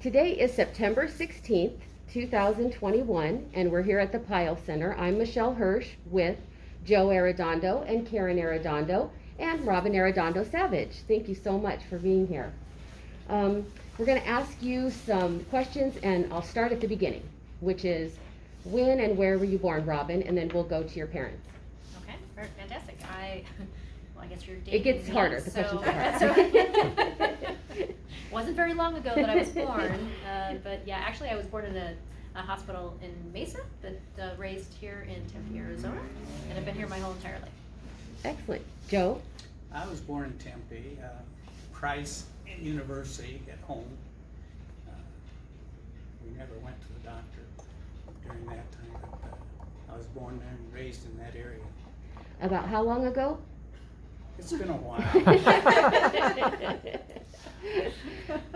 Today is September 16th, 2021, and we're here at the Pyle Center. I'm Michelle Hirsch with Joe Arredondo and Karen Arredondo and Robin Arredondo-Savage. Thank you so much for being here. We're going to ask you some questions, and I'll start at the beginning, which is when and where were you born, Robin, and then we'll go to your parents. Okay, very fantastic. Well, I guess you're dating It gets me, harder. The so questions are hard. that's okay. Wasn't very long ago that I was born, but yeah, actually I was born in a hospital in Mesa, but raised here in Tempe, Arizona, and I've been here my whole entire life. Excellent. Joe? I was born in Tempe, Price University at home. We never went to the doctor during that time, but I was born there and raised in that area. About how long ago? It's been a while.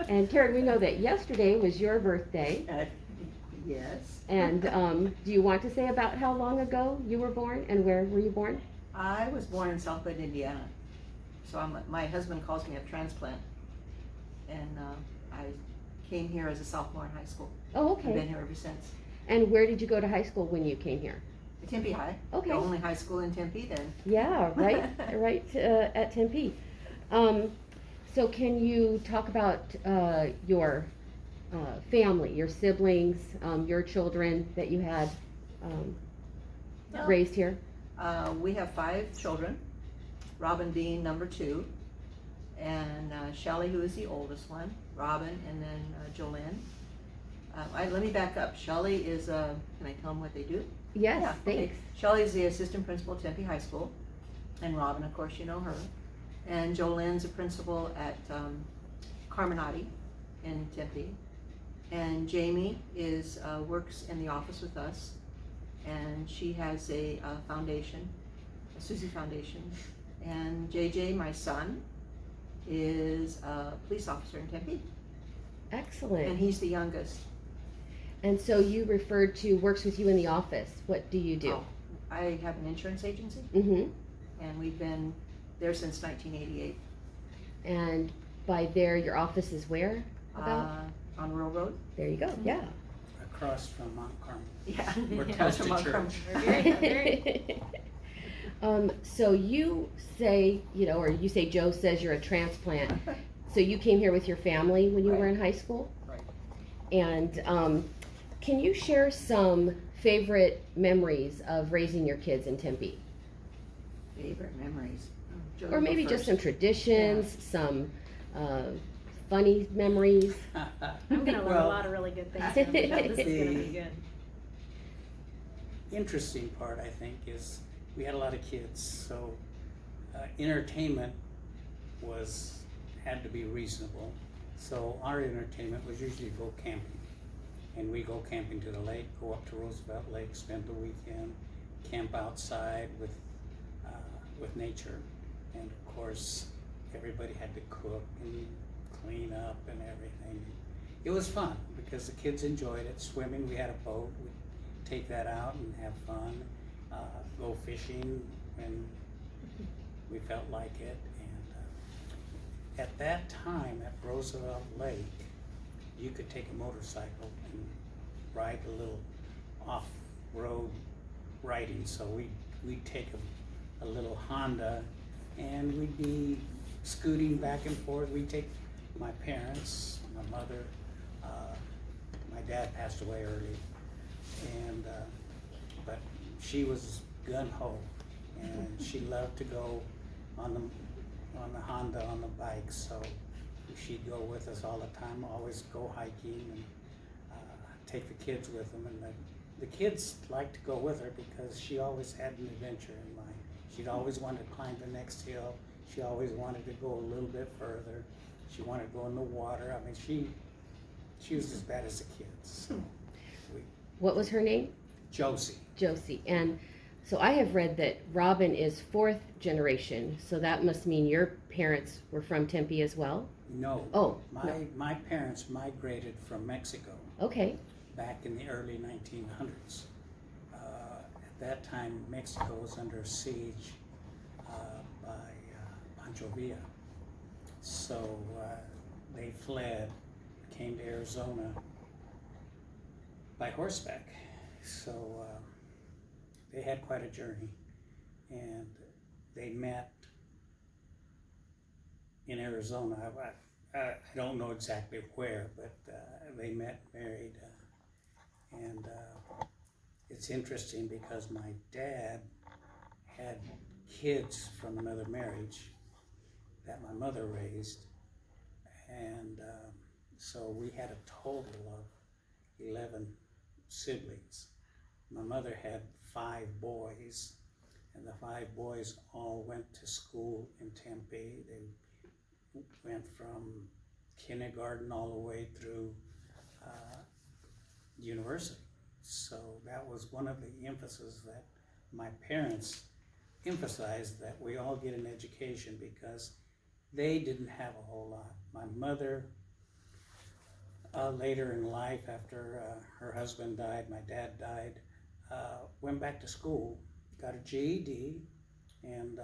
And Karen, we know that yesterday was your birthday. Yes. And do you want to say about how long ago you were born and where were you born? I was born in South Bend, Indiana. So my husband calls me a transplant. And I came here as a sophomore in high school. Oh, okay. I've been here ever since. And where did you go to high school when you came here? Tempe High. Okay. The only high school in Tempe then. Yeah, right at Tempe. So can you talk about your family, your siblings, your children that you had raised here? We have 5 children, Robin being number 2, and Shelley, who is the oldest one, Robin, and then Jolene. Let me back up. Shelley is, can I tell them what they do? Yes, Yeah, thanks. okay. Shelley is the assistant principal at Tempe High School, and Robin, of course, you know her. And Jolene's a principal at Carminati in Tempe. And Jamie is works in the office with us, and she has a foundation, a Susie Foundation. And JJ, my son, is a police officer in Tempe, Excellent. and he's the youngest. And so you referred to works with you in the office. What do you do? Oh, I have an insurance agency, Mm-hmm. and we've been there since 1988. And by there, your office is where? About? On Rural Road. There you go. Yeah. Across from Mount Carmel. Yeah. We're Yeah, close from to Mount church. Carmel. So you say, or you say Joe says you're a transplant. So you came here with your family when you were in high school? Right. And can you share some favorite memories of raising your kids in Tempe? Favorite memories. Joe, Or you go maybe just first. some traditions, some funny memories. I'm gonna learn Well, a lot of really good things from you, Joe. This is gonna be good. Interesting part, I think, is we had a lot of kids, so entertainment had to be reasonable. So our entertainment was usually go camping. And we go camping to the lake, go up to Roosevelt Lake, spend the weekend, camp outside with nature. And of course, everybody had to cook and clean up and everything. It was fun because the kids enjoyed it. Swimming, we had a boat, we'd take that out and have fun, go fishing when we felt like it. And at that time at Roosevelt Lake, you could take a motorcycle and ride a little off-road riding. So we'd take a little Honda and we'd be scooting back and forth. We'd take my parents, my mother, my dad passed away early, and but she was gung-ho, and she loved to go on the Honda on the bike, so she'd go with us all the time, always go hiking and take the kids with them. And the kids liked to go with her because she always had an adventure in mind. She'd always wanted to climb the next hill. She always wanted to go a little bit further. She wanted to go in the water. I mean, she was as bad as the kids. So What was her name? Josie. Josie. And so I have read that Robin is 4th generation, so that must mean your parents were from Tempe as well? No. Oh, My parents migrated from Mexico Okay. back in the early 1900s. At that time, Mexico was under siege by Pancho Villa. So they fled came to Arizona by horseback. So they had quite a journey, and they met in Arizona. I don't know exactly where, but they met, married, and it's interesting because my dad had kids from another marriage that my mother raised, and so we had a total of 11 siblings. My mother had 5 boys, and the 5 boys all went to school in Tempe. They went from kindergarten all the way through university. So that was one of the emphases that my parents emphasized, that we all get an education, because they didn't have a whole lot. My mother, later in life, after her husband died, my dad died, went back to school, got a GED, and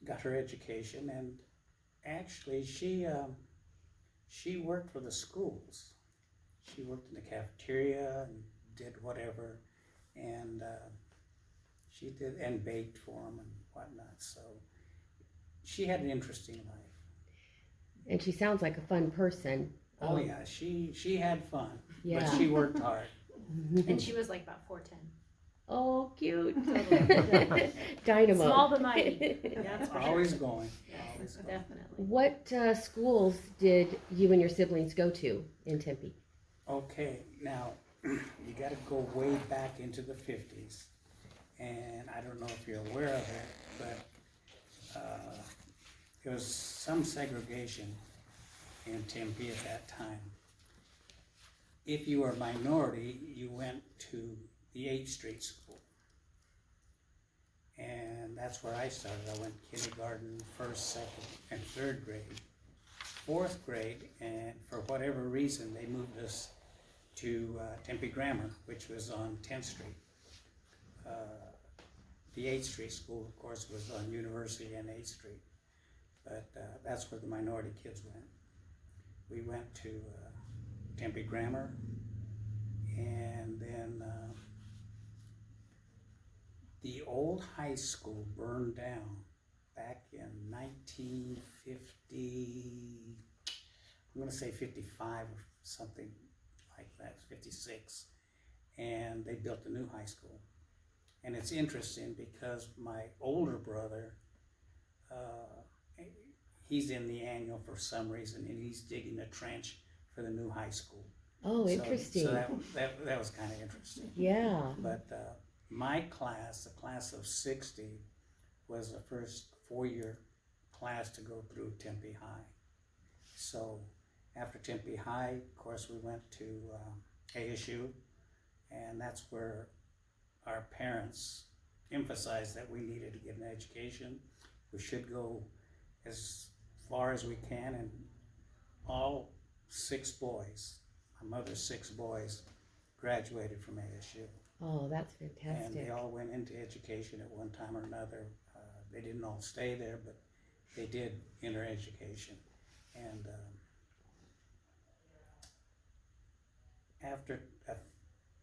got her education. And actually, she worked for the schools. She worked in the cafeteria and did whatever, and she did, and baked for them and whatnot. So she had an interesting life. And she sounds like a fun person. Oh yeah, she had fun, Yeah. but she worked hard. And she was like about 4'10". Oh, cute. Totally. Dynamo. Small but mighty. That's for Always sure. going. Yes, Always going. definitely. What schools did you and your siblings go to in Tempe? Okay, now you got to go way back into the 50s, and I don't know if you're aware of it, but there was some segregation in Tempe at that time. If you were a minority, you went to the 8th Street School, and that's where I started. I went kindergarten, 1st, 2nd, and 3rd grade. 4th grade, and for whatever reason, they moved us to Tempe Grammar, which was on 10th Street. The 8th Street School, of course, was on University and 8th Street, but that's where the minority kids went. We went to Tempe Grammar, and then the old high school burned down back in 1950, I'm gonna say 55 or something like that, 56, and they built a new high school. And it's interesting because my older brother, he's in the annual for some reason, and he's digging a trench for the new high school. Oh, interesting. So that was kind of interesting. Yeah. But my class, the class of 60, was the first 4-year class to go through Tempe High. So after Tempe High, of course, we went to ASU, and that's where our parents emphasized that we needed to get an education. We should go as far as we can, and all 6 boys, my mother's 6 boys, graduated from ASU. Oh, that's And fantastic. they all went into education at one time or another. They didn't all stay there, but they did enter education. And after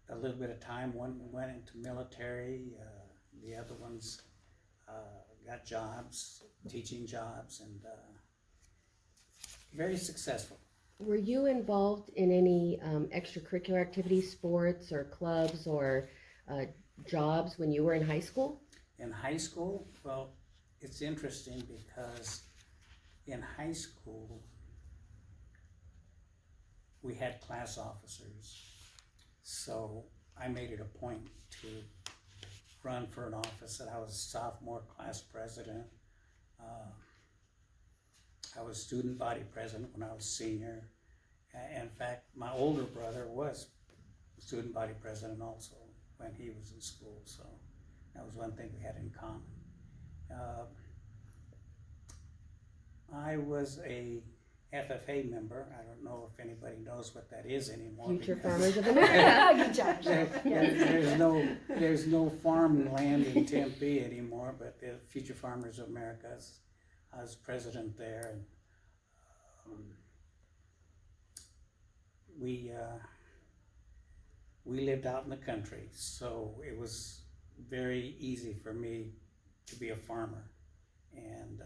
a little bit of time, one went into military, the other ones got jobs, teaching jobs, and very successful. Were you involved in any extracurricular activities, sports or clubs or jobs when you were in high school? In high school, well, it's interesting because in high school, we had class officers. So I made it a point to run for an office, and I was sophomore class president. I was student body president when I was senior. In fact, my older brother was student body president also when he was in school, so that was one thing we had in common. I was a FFA member. I don't know if anybody knows what that is anymore. Future because Farmers of America. Good job. there's no farmland in Tempe anymore, but the Future Farmers of America, I was president there, and we lived out in the country, so it was very easy for me to be a farmer. And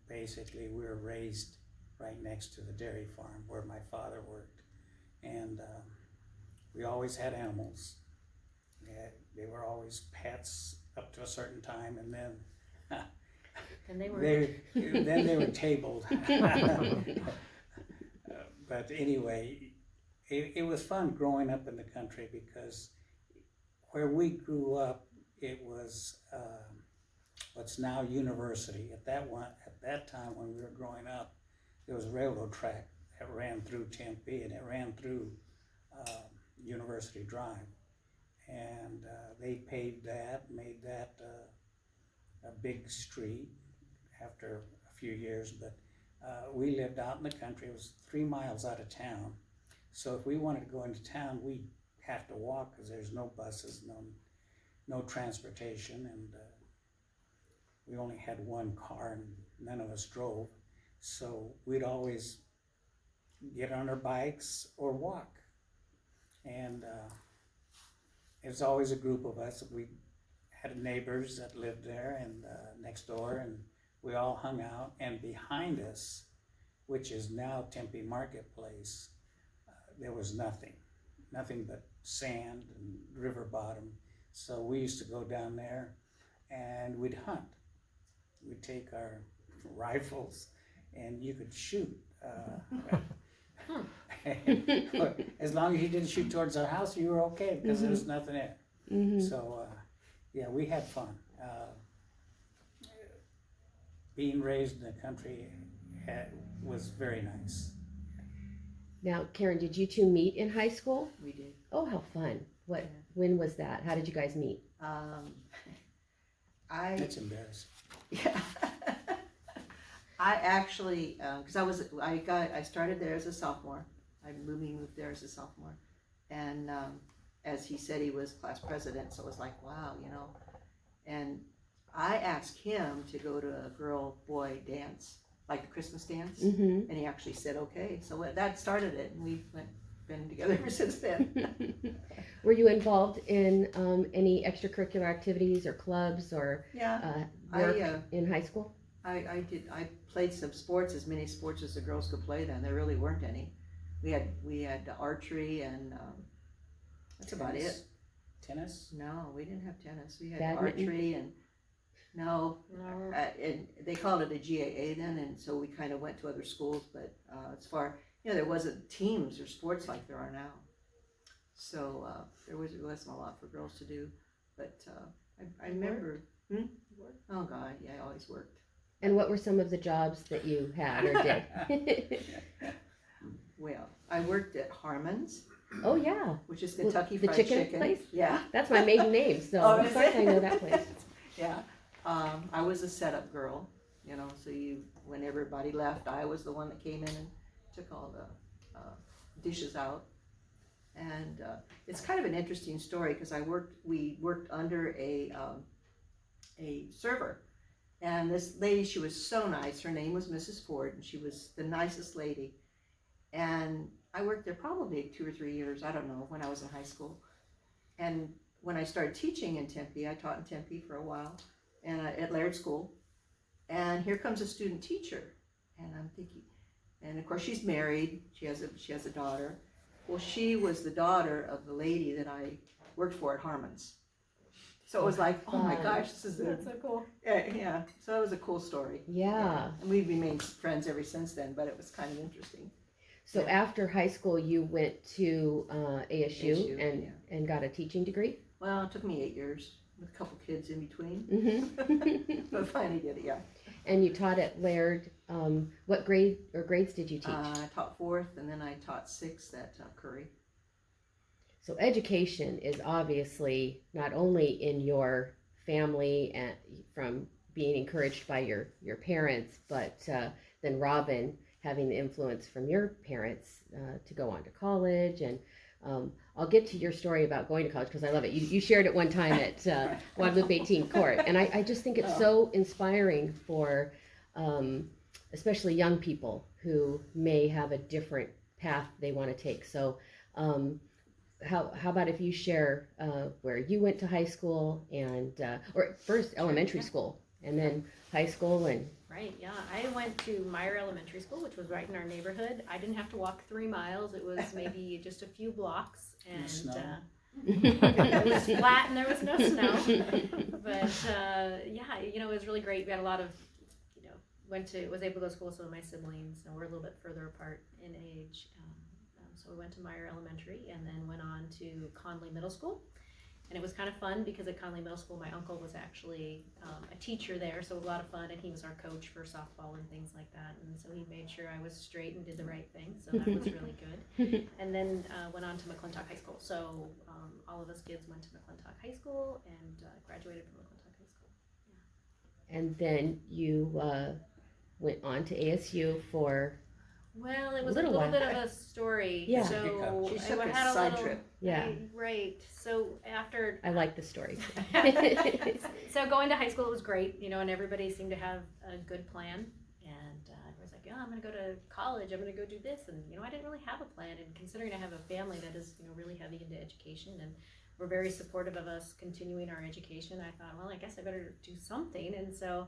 basically we were raised right next to the dairy farm where my father worked. And we always had animals. They were always pets up to a certain time, and then And they were. then they were tabled. But anyway, it was fun growing up in the country, because where we grew up, it was what's now University. At that time when we were growing up, there was a railroad track that ran through Tempe, and it ran through University Drive. And they paved that, made that a big street after a few years. But we lived out in the country. It was 3 miles out of town. So if we wanted to go into town, we'd have to walk, because there's no buses, no transportation, and we only had one car, and none of us drove. So we'd always get on our bikes or walk. And it was always a group of us. We had neighbors that lived there and next door, and we all hung out. And behind us, which is now Tempe Marketplace, there was nothing but sand and river bottom. So we used to go down there and we'd hunt. We'd take our rifles and you could shoot. As long as you didn't shoot towards our house, you were okay, because there was nothing there. So yeah, we had fun. Being raised in the country was very nice. Now, Karen, did you two meet in high school? We did. Oh, how fun. Yeah. When was that? How did you guys meet? That's embarrassing. Yeah. I actually, because I started there as a sophomore. We moved there as a sophomore, and as he said, he was class president, so it was like, wow, you know. And I asked him to go to a girl-boy dance, like the Christmas dance, Mm-hmm. and he actually said okay. So that started it, and we've been together ever since then. Were you involved in any extracurricular activities or clubs or Yeah, work in high school? I did. I played some sports, as many sports as the girls could play then. There really weren't any. We had archery and that's about it. Tennis? No, we didn't have tennis. We had Badminton? archery and and they called it a GAA then, and so we kind of went to other schools. But as far, there wasn't teams or sports like there are now. So there wasn't a lot for girls to do. But I remember. Oh God, yeah, I always worked. And what were some of the jobs that you had or did? Well, I worked at Harmon's, Oh yeah, which is Kentucky the Fried chicken place? Yeah. That's my maiden name, so of is course it? I know that place. Yeah. I was a setup girl, so when everybody left, I was the one that came in and took all the dishes out. And it's kind of an interesting story, because we worked under a server. And this lady, she was so nice. Her name was Mrs. Ford, and she was the nicest lady. And I worked there probably 2 or 3 years, I don't know, when I was in high school. And when I started teaching in Tempe, I taught in Tempe for a while, and at Laird School. And here comes a student teacher, and I'm thinking, and of course she's married. She has a daughter. Well, she was the daughter of the lady that I worked for at Harmon's. So it was like, oh my gosh, this is That's so cool. yeah. So it was a cool story. Yeah. And we've remained friends ever since then, but it was kind of interesting. So after high school, you went to ASU, ASU, and got a teaching degree? Well, it took me 8 years with a couple kids in between, Mm-hmm. but finally did it, yeah. And you taught at Laird. What grades did you teach? I taught 4th, and then I taught 6th at Curry. So education is obviously not only in your family and from being encouraged by your parents, but then Robin having the influence from your parents to go on to college. And I'll get to your story about going to college, because I love it. You shared it one time at Guadalupe 18 Court, and I just think it's so inspiring for especially young people who may have a different path they want to take. So How about if you share where you went to high school and or first elementary school and then high school and Right, yeah. I went to Meyer Elementary School, which was right in our neighborhood. I didn't have to walk 3 miles. It was maybe just a few blocks, and Snow. it was flat and there was no snow. But yeah, it was really great. We had a lot of, was able to go to school with some of my siblings, and we're a little bit further apart in age. So we went to Meyer Elementary and then went on to Conley Middle School. And it was kind of fun because at Conley Middle School, my uncle was actually a teacher there, so it was a lot of fun, and he was our coach for softball and things like that. And so he made sure I was straight and did the right thing, so that was really good. And then went on to McClintock High School. So all of us kids went to McClintock High School and graduated from McClintock High School. Yeah. and then you went on to ASU for Well, it was a Little little while. bit of a story. Yeah. So She I took a had a side little, trip. yeah. Right. So after I like the story. So going to high school was great, and everybody seemed to have a good plan. And I was like, I'm going to go to college. I'm going to go do this. And, I didn't really have a plan. And considering I have a family that is, really heavy into education and were very supportive of us continuing our education, I thought, well, I guess I better do something. And so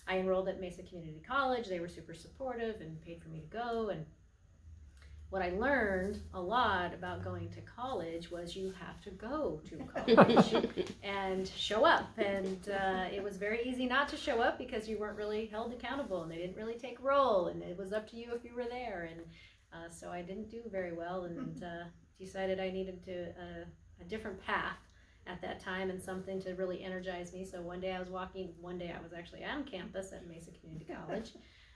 I enrolled at Mesa Community College. They were super supportive and paid for me to go. And what I learned a lot about going to college was you have to go to college and show up. And it was very easy not to show up because you weren't really held accountable and they didn't really take roll and it was up to you if you were there. And so I didn't do very well and decided I needed to a different path at that time and something to really energize me. So one day I was actually on campus at Mesa Community College.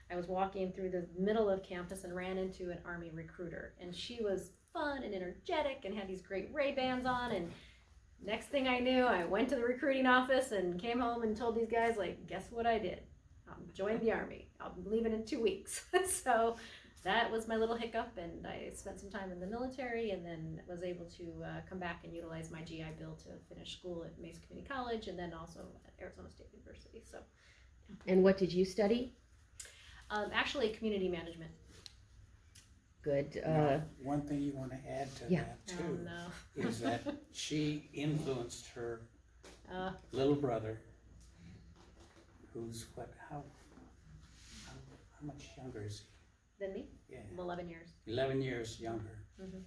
I was walking through the middle of campus and ran into an Army recruiter, and she was fun and energetic and had these great Ray-Bans on. And next thing I knew, I went to the recruiting office and came home and told these guys, guess what I did? Joined the Army. I'll be leaving in 2 weeks. So that was my little hiccup, and I spent some time in the military and then was able to come back and utilize my GI Bill to finish school at Mesa Community College and then also at Arizona State University. So, And what did you study? Actually, community management. Good. Now, one thing you want to add to Yeah. that too No. is that she influenced her Uh, little brother, who's how much younger is than me? he? Yeah, 11 years. 11 years younger. Mhm.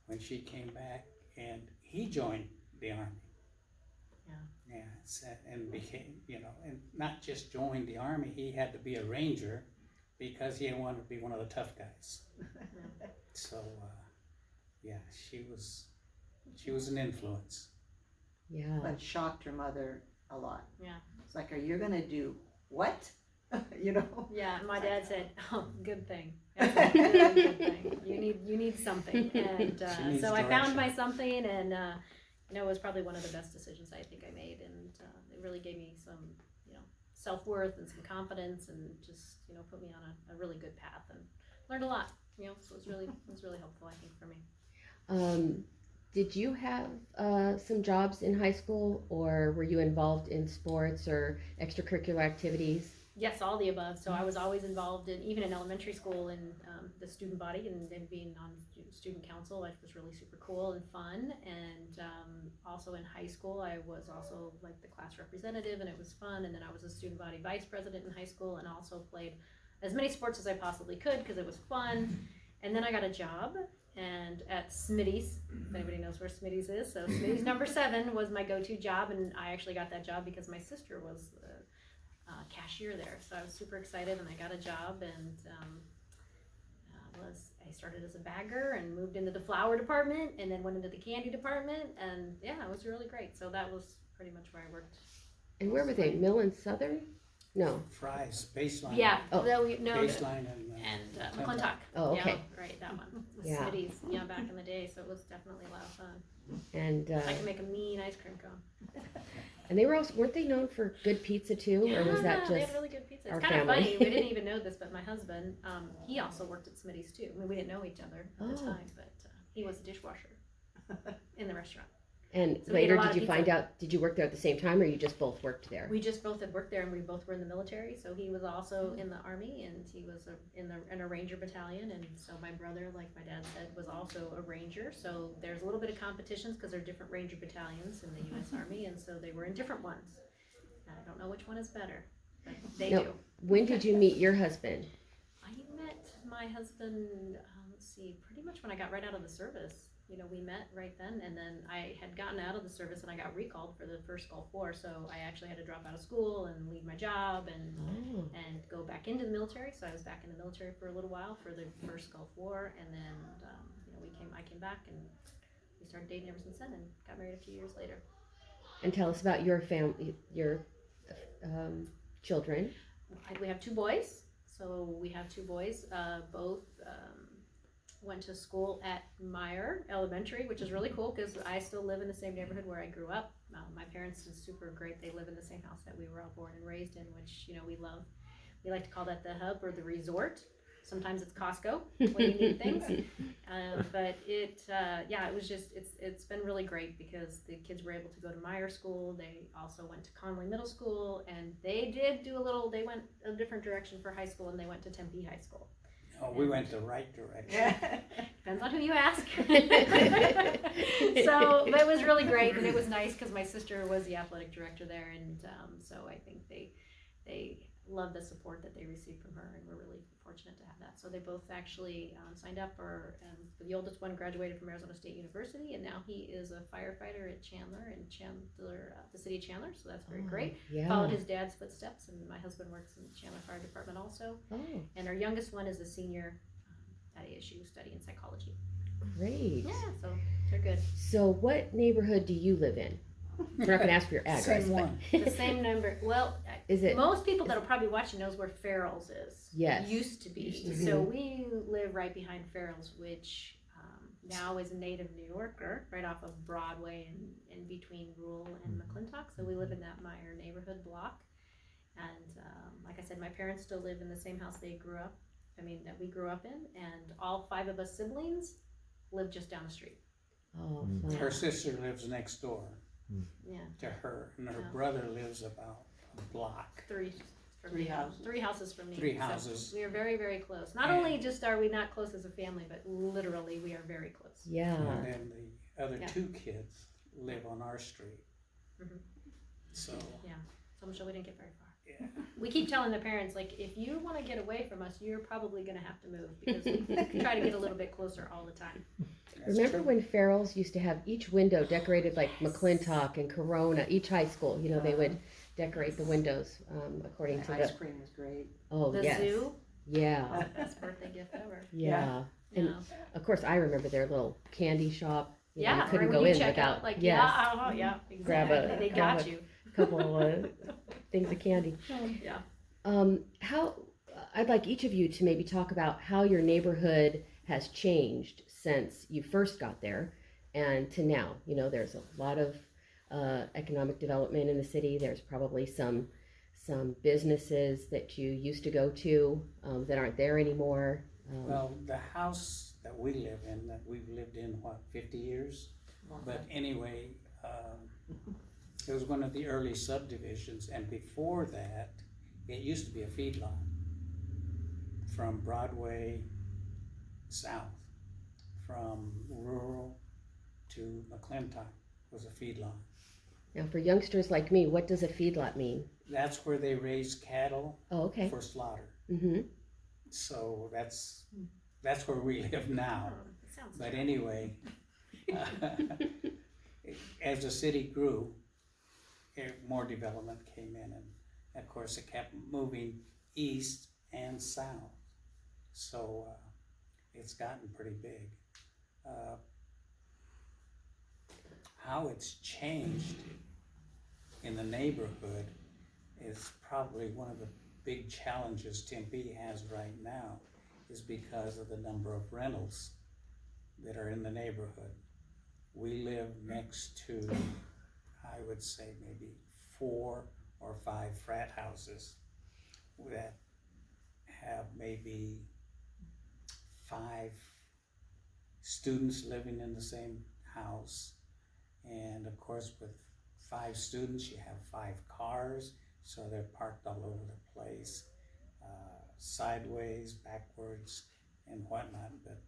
When she came back and he joined the Army. Yeah. Yeah, and became, and not just joined the Army, he had to be a ranger because he wanted to be one of the tough guys. So, yeah, she was an influence. Yeah. But shocked her mother a lot. Yeah. It's like, are you gonna do what? Yeah, my dad said, good thing. That's a good thing. You need something. And She needs so I found direction. my something and, it was probably one of the best decisions I think I made. And it really gave me some, self-worth and some confidence and just, put me on a really good path and learned a lot, so it was really helpful, I think, for me. Did you have some jobs in high school, or were you involved in sports or extracurricular activities? Yes, all the above. So I was always involved even in elementary school in the student body and then being on student council, which was really super cool and fun. And also in high school, I was also like the class representative and it was fun. And then I was a student body vice president in high school and also played as many sports as I possibly could because it was fun. And then I got a job and at Smitty's, if anybody knows where Smitty's is. So Smitty's number 7 was my go-to job, and I actually got that job because my sister was cashier there. So I was super excited and I got a job and I started as a bagger and moved into the flower department and then went into the candy department and yeah, it was really great. So that was pretty much where I worked. And where were they? Mill and Southern? No. Fry's, Baseline. Yeah, Oh. Baseline and McClintock. McClintock. Oh, okay. Yeah, right, that one. The Yeah. Smitty's, back in the day, so it was definitely a lot of fun. And I can make a mean ice cream cone. and they weren't they known for good pizza too, or was that they just had really good pizza. our It's kind of family? funny. We didn't even know this, but my husband, he also worked at Smitty's too. I mean, we didn't know each other at the Oh. time, but he was a dishwasher in the restaurant. And So we ate a later, lot did of you pizza. find out, did you work there at the same time, or you just both worked there? We just both had worked there, and we both were in the military. So he was also in the Army, and he was in a Ranger battalion. And so my brother, like my dad said, was also a Ranger. So there's a little bit of competitions because there are different Ranger battalions in the U.S. Army, and so they were in different ones. I don't know which one is better, but they No. do. When did you meet your husband? I met my husband, let's see, pretty much when I got right out of the service. You know, we met right then, and then I had gotten out of the service and I got recalled for the first Gulf War, so I actually had to drop out of school and leave my job and go back into the military. So I was back in the military for a little while for the first Gulf War, and then I came back, and we started dating ever since then, and got married a few years later. And tell us about your family, your children. We have two boys. So we have two boys, both went to school at Meyer Elementary, which is really cool because I still live in the same neighborhood where I grew up. My parents are super great. They live in the same house that we were all born and raised in, which, you know, we love. We like to call that the hub or the resort. Sometimes it's Costco when you need things. But it was just, it's been really great because the kids were able to go to Meyer School. They also went to Conley Middle School, and they went a different direction for high school, and they went to Tempe High School. Oh, we went the right direction. Depends on who you ask. But it was really great, and it was nice because my sister was the athletic director there, and so I think they love the support that they received from her, and we're really fortunate to have that. So they both actually signed up, the oldest one graduated from Arizona State University, and now he is a firefighter at the city of Chandler, so that's very great. Yeah. Followed his dad's footsteps, and my husband works in the Chandler Fire Department also. Oh, And our youngest one is a senior at ASU studying psychology. great. Yeah, so they're good. So what neighborhood do you live in? We're not going to ask for your address. Same one. The same number. Well, Is it? most people that are probably watching knows where Farrell's is. Yes. Used to be. Used to be. So we live right behind Farrell's, which now is a native New Yorker, right off of Broadway and in between Rule and McClintock. So we live in that Meyer neighborhood block. And like I said, my parents still live in the same house that we grew up in. And all 5 of us siblings live just down the street. Oh, Mm. fun. Her sister lives next door Yeah. to her, and her Yeah. brother lives about a block. Three from Three me. houses. 3 houses from me. Three So houses. we are very, very close. Not Yeah. only just are we not close as a family, but literally we are very close. Yeah. And then the other Yeah. 2 kids live on our street. Mhm. So, So I'm sure we didn't get very far. yeah. We keep telling the parents, like, if you want to get away from us, you're probably going to have to move because we try to get a little bit closer all the time. That's Remember true. when Farrell's used to have each window decorated like McClintock and Corona, each high school, you know, they would decorate the windows according to Ice the, cream was great. oh, The yes. zoo, Yeah. best birthday gift ever. Yeah. And Yeah, of course, I remember their little candy shop. You know, yeah. you couldn't or go when you in check without, out, like, yes, yeah, exactly. Grab a- they grab got a- you. couple things of candy. Yeah. I'd like each of you to maybe talk about how your neighborhood has changed since you first got there and to now. You know, there's a lot of economic development in the city. There's probably some businesses that you used to go to that aren't there anymore. Well, the house that we live in, that we've lived in, 50 years? But anyway, it was one of the early subdivisions, and before that, it used to be a feedlot from Broadway south, from rural to McClintock was a feedlot. Now, for youngsters like me, what does a feedlot mean? That's where they raise cattle Oh, okay. for slaughter. Mm-hmm. So that's where we live now. Oh, that sounds But terrible. anyway, as the city grew, more development came in, and of course it kept moving east and south. So it's gotten pretty big. How it's changed in the neighborhood is probably one of the big challenges Tempe has right now, is because of the number of rentals that are in the neighborhood. We live next to, I would say, maybe 4 or 5 frat houses that have maybe 5 students living in the same house, And of course, with 5 students, you have 5 cars, so they're parked all over the place, sideways, backwards, and whatnot. But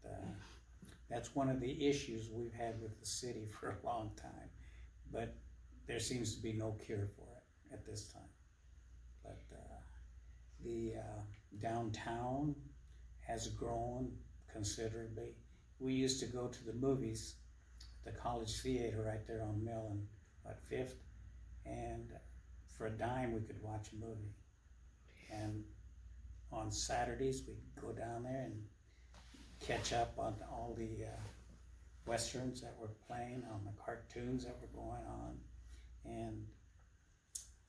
that's one of the issues we've had with the city for a long time. But there seems to be no cure for it at this time. But the downtown has grown considerably. We used to go to the movies at the College Theater right there on Mill and Fifth, and for a dime we could watch a movie. And on Saturdays we'd go down there and catch up on all the westerns that were playing, on the cartoons that were going on, and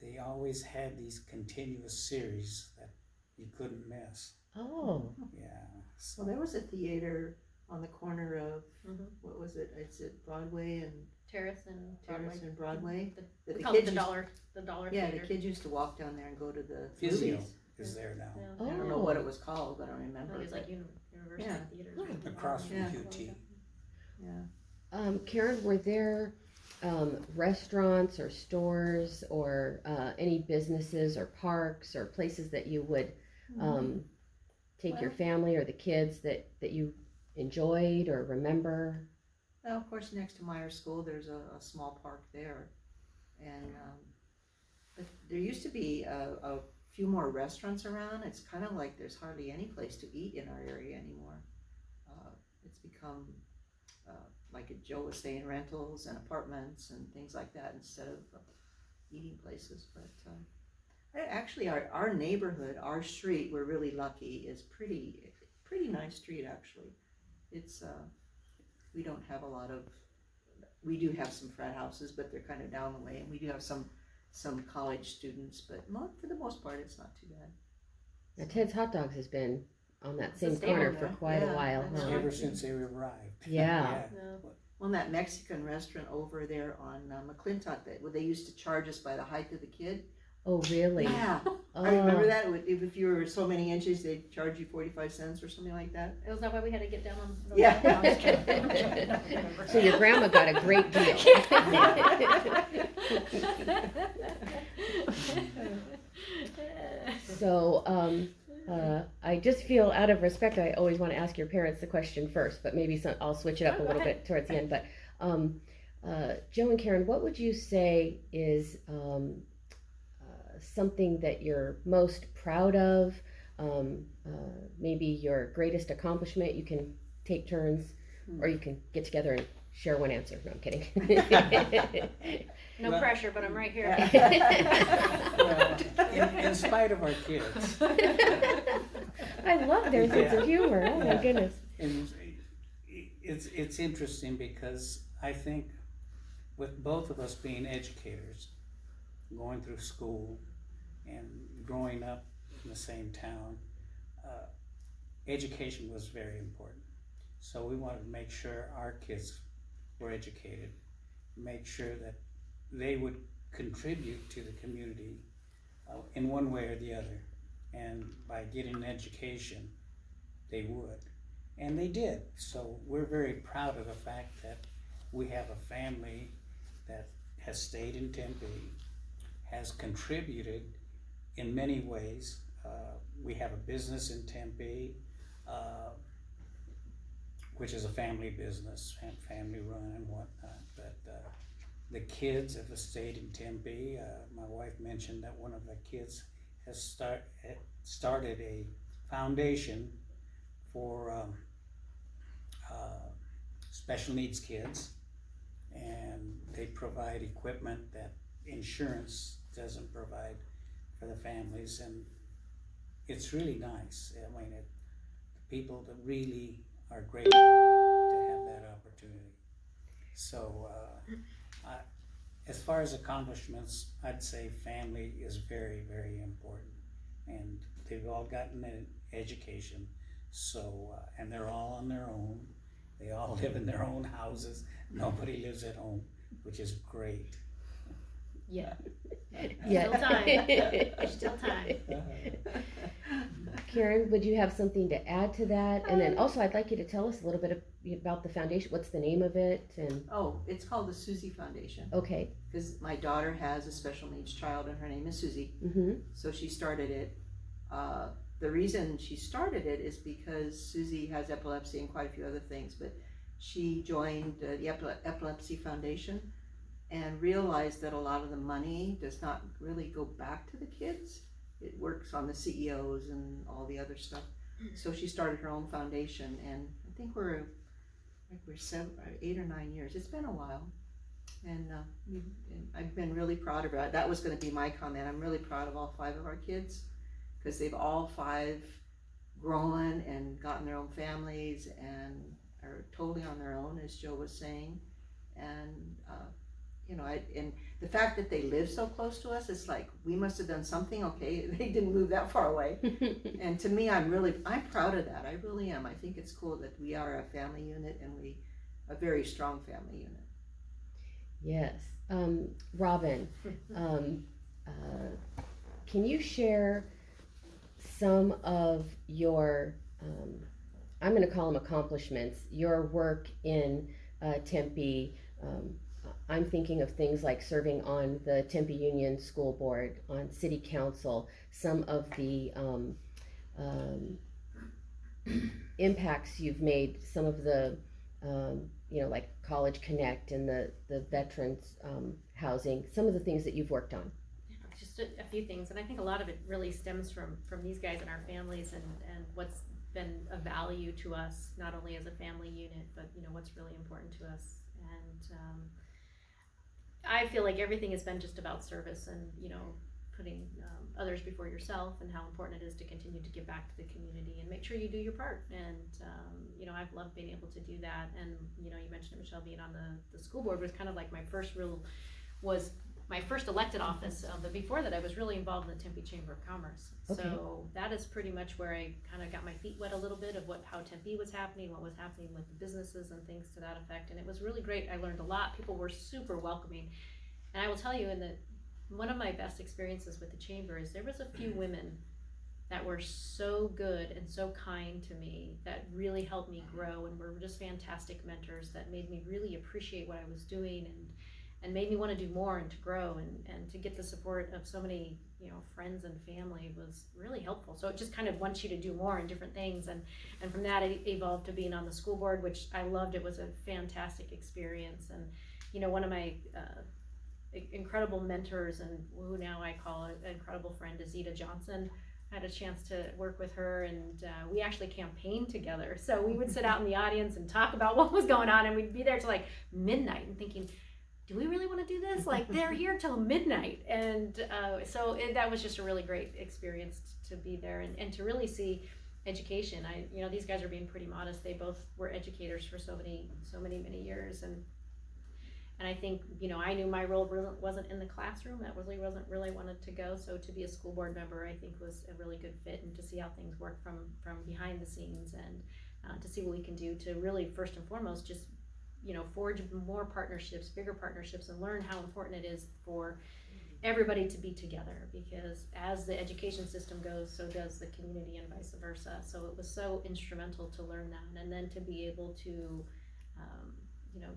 they always had these continuous series that you couldn't miss. Oh. Yeah. Well, there was a theater on the corner of, Mhm. what was it? It's at Broadway and Terrace and Broadway. Terrace and Broadway. The, That we the call it kids the used- dollar Yeah, theater. the kids used to walk down there and go to the Physio movies. is there now. Yeah. I don't know what it was called, but I don't I remember. think it was like but- University Yeah. Theaters. Oh. or something. Across from Yeah. QT. Yeah. Karen, were there restaurants or stores or any businesses or parks or places that you would take your Well- family or the kids that you enjoyed or remember? Well, of course, next to Myers School, there's a small park there. And, but there used to be a few more restaurants around. It's kind of like there's hardly any place to eat in our area anymore. It's become, like Joe was saying, rentals and apartments and things like that instead of eating places. But actually, our neighborhood, our street, we're really lucky, is pretty nice street, actually. It's, we don't have a lot of, we do have some frat houses, but they're kind of down the way, and we do have some college students, but for the most part, it's not too bad. Now, Ted's Hot Dogs has been on that It's a same staple corner for there. quite a Yeah, while. that's Huh? right. Ever since they arrived. Yeah. No. Well, that Mexican restaurant over there on McClintock, where they used to charge us by the height of the kid. Oh, really? Yeah, Oh. I remember that. If you were so many inches, they'd charge you 45 cents or something like that. Was that why we had to get down on the Yeah. No, I'm just kidding. So your grandma got a great deal. So, I just feel out of respect, I always want to ask your parents the question first, but maybe I'll switch it up Oh, a go little ahead. bit towards the end. But Joe and Karen, what would you say is something that you're most proud of? Maybe your greatest accomplishment? You can take turns, or you can get together and share one answer. No, I'm kidding. No Well- pressure, but I'm right here. Well, in spite of our kids, I love their sense of Yeah. humor. Oh my Yeah. goodness. and it's interesting because I think with both of us being educators, going through school and growing up in the same town, education was very important. So we wanted to make sure our kids were educated, make sure that they would contribute to the community in one way or the other. And by getting an education, they would. And they did. So we're very proud of the fact that we have a family that has stayed in Tempe, has contributed in many ways. We have a business in Tempe, which is a family business, family run and whatnot. But the kids have stayed in Tempe. My wife mentioned that one of the kids has started a foundation for special needs kids, and they provide equipment that insurance doesn't provide for the families, and it's really nice. I mean, the people that really are grateful to have that opportunity. So, as far as accomplishments, I'd say family is very, very important, and they've all gotten an education. So, and they're all on their own. They all live in their own houses. Nobody lives at home, which is great. Yeah. Yeah. Still time. There's still time. Karen, would you have something to add to that? And then also, I'd like you to tell us a little bit about the foundation. What's the name of it? And Oh, it's called the Susie Foundation, okay. because my daughter has a special needs child and her name is Susie. Mm-hmm. So she started it. The reason she started it is because Susie has epilepsy and quite a few other things, but she joined the Epilepsy Foundation and realized that a lot of the money does not really go back to the kids. It works on the CEOs and all the other stuff. So she started her own foundation, and I think we're 8 or 9 years. It's been a while, and I've been really proud of it. That was going to be my comment. I'm really proud of all 5 of our kids, because they've all 5 grown and gotten their own families and are totally on their own, as Joe was saying. And and the fact that they live so close to us, it's like we must have done something. Okay, they didn't move that far away. And to me, I'm proud of that. I really am. I think it's cool that we are a family unit, and a very strong family unit. Yes. Robin, can you share some of your, I'm going to call them accomplishments, your work in Tempe? I'm thinking of things like serving on the Tempe Union School Board, on City Council, some of the impacts you've made, some of the, like College Connect and the veterans housing, some of the things that you've worked on. Just a few things, and I think a lot of it really stems from these guys and our families, and what's been a value to us, not only as a family unit, but what's really important to us. And I feel like everything has been just about service, and putting others before yourself, and how important it is to continue to give back to the community and make sure you do your part. And I've loved being able to do that. And you mentioned it, Michelle, being on the school board was kind of like my first elected office, but before that I was really involved in the Tempe Chamber of Commerce. Okay. So that is pretty much where I kind of got my feet wet a little bit of how Tempe was happening, what was happening with the businesses and things to that effect, and it was really great. I learned a lot. People were super welcoming, and I will tell you, one of my best experiences with the Chamber is there was a few women that were so good and so kind to me, that really helped me grow, and were just fantastic mentors that made me really appreciate what I was doing, and made me want to do more and to grow, and to get the support of so many friends and family was really helpful. So it just kind of wants you to do more and different things, and from that it evolved to being on the school board, which I loved. It was a fantastic experience. And one of my incredible mentors, and who now I call an incredible friend, is Zita Johnson. I had a chance to work with her, and we actually campaigned together. So we would sit out in the audience and talk about what was going on, and we'd be there till like midnight and thinking, do we really want to do this? Like, they're here till midnight. And that was just a really great experience to be there, and to really see education. These guys are being pretty modest. They both were educators for so many years, and I think I knew my role really wasn't in the classroom. That wasn't really wanted to go. So to be a school board member, I think, was a really good fit, and to see how things work from behind the scenes, and to see what we can do to really, first and foremost, just forge more partnerships, bigger partnerships, and learn how important it is for everybody to be together, because as the education system goes, so does the community, and vice versa. So it was so instrumental to learn that, and then to be able to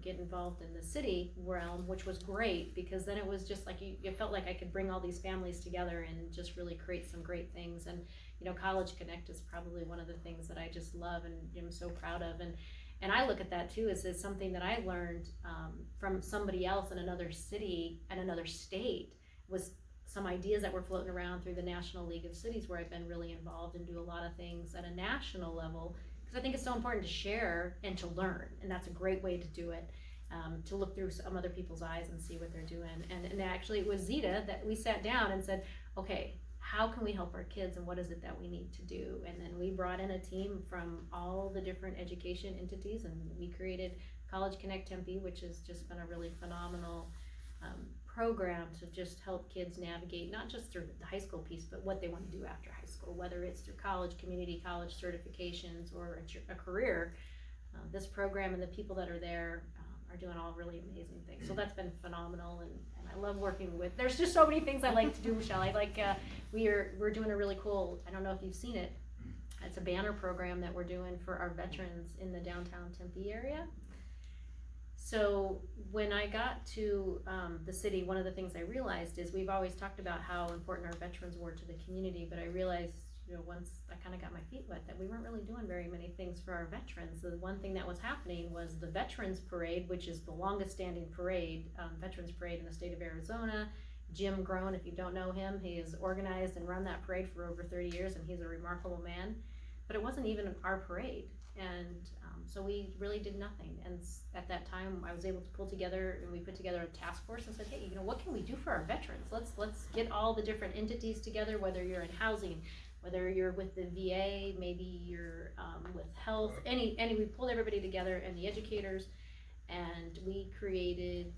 get involved in the city realm, which was great, because then it was just like it felt like I could bring all these families together and just really create some great things. And College Connect is probably one of the things that I just love and am so proud of, and I look at that too as something that I learned from somebody else in another city and another state, was some ideas that were floating around through the National League of Cities, where I've been really involved and do a lot of things at a national level, because I think it's so important to share and to learn, and that's a great way to do it, to look through some other people's eyes and see what they're doing. And actually it was Zita that we sat down and said, okay, how can we help our kids, and what is it that we need to do? And then we brought in a team from all the different education entities, and we created College Connect Tempe, which has just been a really phenomenal program to just help kids navigate, not just through the high school piece, but what they want to do after high school, whether it's through college, community college certifications, or a career. This program and the people that are there are doing all really amazing things. So that's been phenomenal, and I love working with, there's just so many things I like to do, Michelle. I like, we're doing a really cool, I don't know if you've seen it, it's a banner program that we're doing for our veterans in the downtown Tempe area. So when I got to the city, one of the things I realized is we've always talked about how important our veterans were to the community, but I realized, you know, once I kind of got my feet wet, that we weren't really doing very many things for our veterans. The one thing that was happening was the Veterans Parade, which is the longest standing parade, Veterans Parade in the state of Arizona. Jim Groen, if you don't know him, he has organized and run that parade for over 30 years, and he's a remarkable man. But it wasn't even our parade, and so we really did nothing. And at that time, I was able to pull together, and we put together a task force and said, hey, you know, what can we do for our veterans? Let's get all the different entities together, whether you're in housing, whether you're with the VA, maybe you're with health, any, we pulled everybody together, and the educators, and we created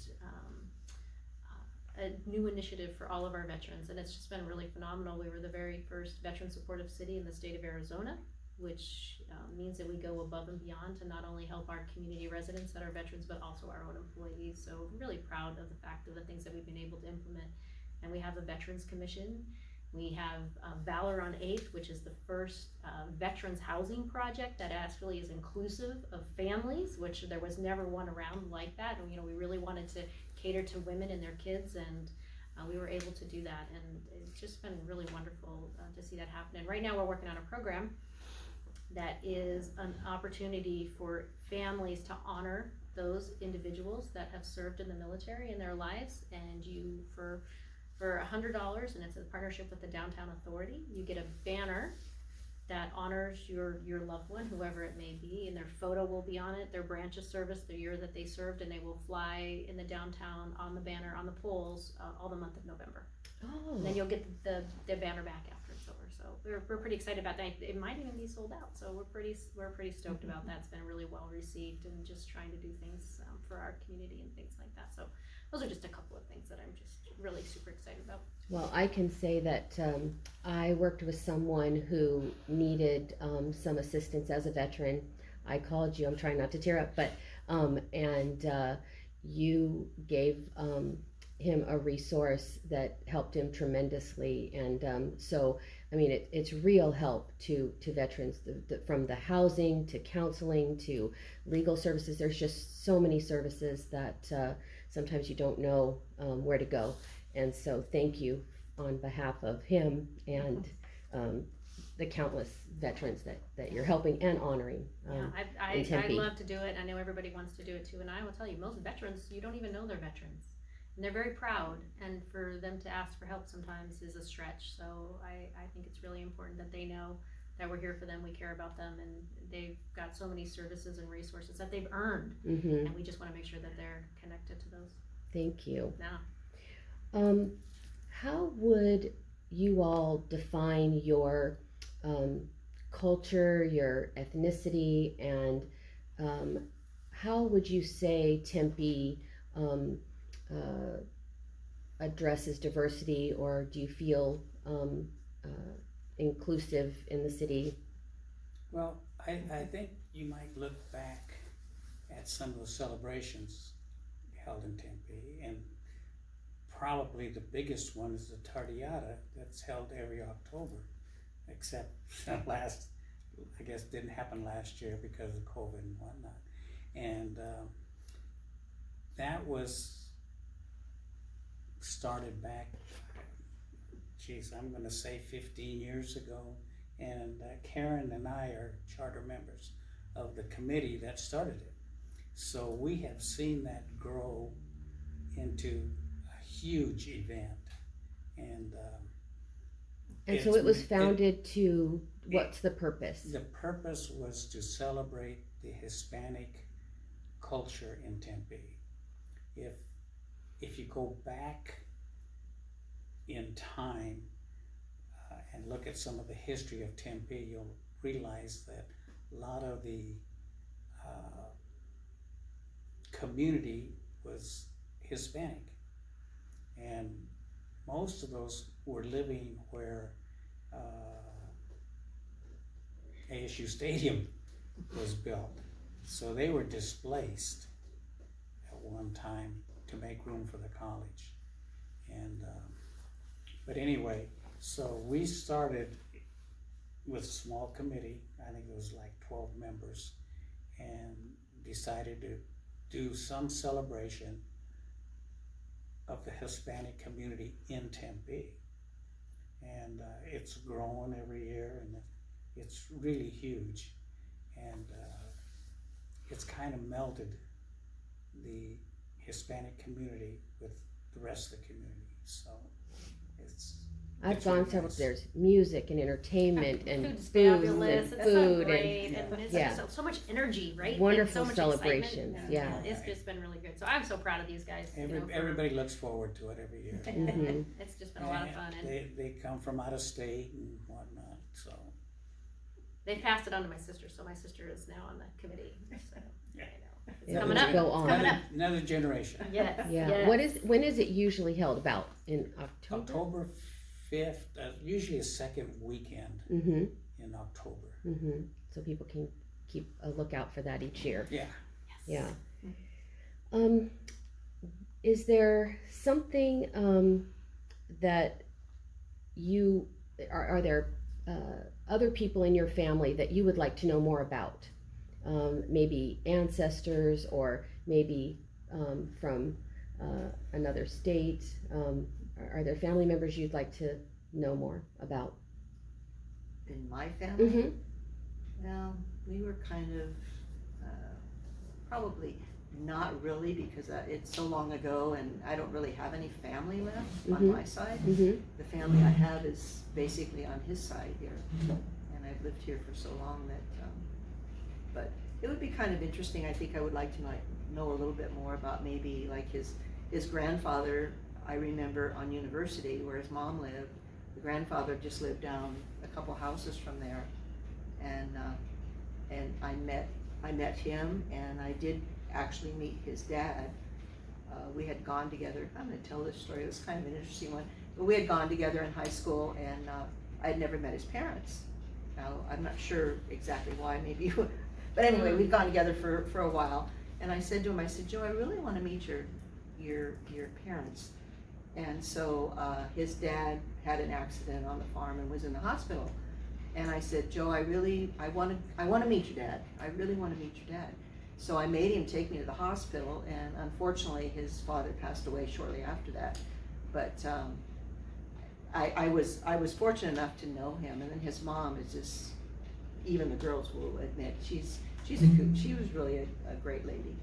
a new initiative for all of our veterans, and it's just been really phenomenal. We were the very first veteran supportive city in the state of Arizona, which means that we go above and beyond to not only help our community residents that are veterans, but also our own employees. So we're really proud of the fact of the things that we've been able to implement. And we have a Veterans Commission. We have Valor on 8th, which is the first veterans housing project that actually is inclusive of families, which there was never one around like that. And, you know, we really wanted to cater to women and their kids, and we were able to do that. And it's just been really wonderful to see that happen. And right now we're working on a program that is an opportunity for families to honor those individuals that have served in the military in their lives. And you, for $100, and it's a partnership with the Downtown Authority, you get a banner that honors your loved one, whoever it may be, and their photo will be on it, their branch of service, the year that they served, and they will fly in the downtown on the banner, on the poles, all the month of November. Oh. And then you'll get the banner back after it's over. So we're pretty excited about that. It might even be sold out, so we're pretty stoked about that. It's been really well received, and just trying to do things for our community and things like that. So those are just a couple of things that I'm just really super excited about. Well, I can say that I worked with someone who needed some assistance as a veteran. I called you, I'm trying not to tear up, but and you gave him a resource that helped him tremendously. And so, I mean, it's real help to veterans, from the housing to counseling to legal services. There's just so many services that sometimes you don't know where to go. And so thank you on behalf of him and the countless veterans that you're helping and honoring. I'd love to do it. I know everybody wants to do it too. And I will tell you, most veterans, you don't even know they're veterans. And they're very proud. And for them to ask for help sometimes is a stretch. So I think it's really important that they know that we're here for them, we care about them, and they've got so many services and resources that they've earned. Mm-hmm. And we just want to make sure that they're connected to those. Thank you. Yeah. How would you all define your culture, your ethnicity, and how would you say Tempe addresses diversity, or do you feel inclusive in the city? Well, I think you might look back at some of the celebrations held in Tempe, and probably the biggest one is the Tardeada that's held every October, except I guess didn't happen last year because of COVID and whatnot. And that was started back, I'm going to say 15 years ago. And Karen and I are charter members of the committee that started it. So we have seen that grow into a huge event. And so it was founded to, what's the purpose? The purpose was to celebrate the Hispanic culture in Tempe. If you go back in time and look at some of the history of Tempe, you'll realize that a lot of the community was Hispanic, and most of those were living where ASU Stadium was built. So they were displaced at one some time to make room for the college. And, but anyway, so we started with a small committee, I think it was like 12 members, and decided to do some celebration of the Hispanic community in Tempe. And it's grown every year, and it's really huge. And it's kind of melded the Hispanic community with the rest of the community. So I've it's gone really several. nice. There's music and entertainment and Food's food fabulous. and It's food so great, and- and it's Yeah. so much energy, right? And Wonderful so much celebrations, excitement. yeah. It's just been really good. So I'm so proud of these guys. you know, for- Everybody looks forward to it every year. Mhm. It's just been a lot of fun, and They come from out of state and whatnot, so. they passed it on to my sister, so my sister is now on the committee. So Yeah. I know it's Yeah, coming let's up. go It's on. coming up. Another generation. Yes. Yeah. yes. When is it usually held? About in October? October 5th, usually a second weekend Mm-hmm. in October. Mm-hmm. So people can keep a lookout for that each year. Yeah. Yeah. Is there something that you are there other people in your family that you would like to know more about? Maybe ancestors, or maybe from another state. Are there family members you'd like to know more about? In my family, Mm-hmm. well, we were kind of, probably not really, because it's so long ago and I don't really have any family left on Mhm. my side. Mm-hmm. The family I have is basically on his side here, and I've lived here for so long that, but it would be kind of interesting. I think I would like to know a little bit more about maybe like his grandfather. I remember on University where his mom lived, the grandfather just lived down a couple houses from there, and I met him, and I did actually meet his dad. We had gone together. I'm going to tell this story. It was kind of an interesting one. But we had gone together in high school, and I had never met his parents. Now, I'm not sure exactly why, maybe, but anyway, we'd gone together for a while. And I said to him, I said, Joe, I really want to meet your parents. And so his dad had an accident on the farm and was in the hospital. And I said, Joe, I want to meet your dad. I really want to meet your dad. So I made him take me to the hospital, and unfortunately his father passed away shortly after that. But I was fortunate enough to know him, and then his mom is just, even the girls will admit, she's a coot. She was really a great lady.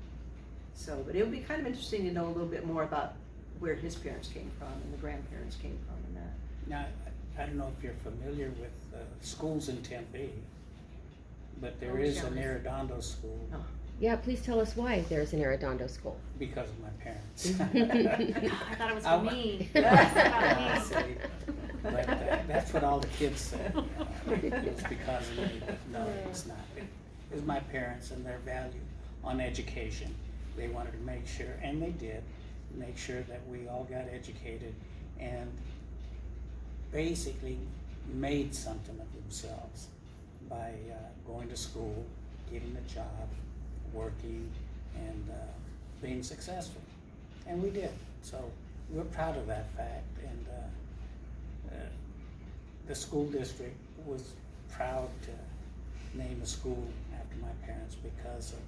So, but it would be kind of interesting to know a little bit more about where his parents came from and the grandparents came from and that. Now, I don't know if you're familiar with schools in Tempe, but there is an Arredondo school Oh. Yeah, please tell us why there's an Arredondo school. because of my parents. I thought it was for I- me. Yeah, It's about me. see, but that's what all the kids said. It was because of me, but no, it's not. It was my parents and their value on education. They wanted to make sure, and they did, make sure that we all got educated and basically made something of themselves by going to school, getting a job, working, and being successful. And we did. So we're proud of that fact. And the school district was proud to name a school after my parents because of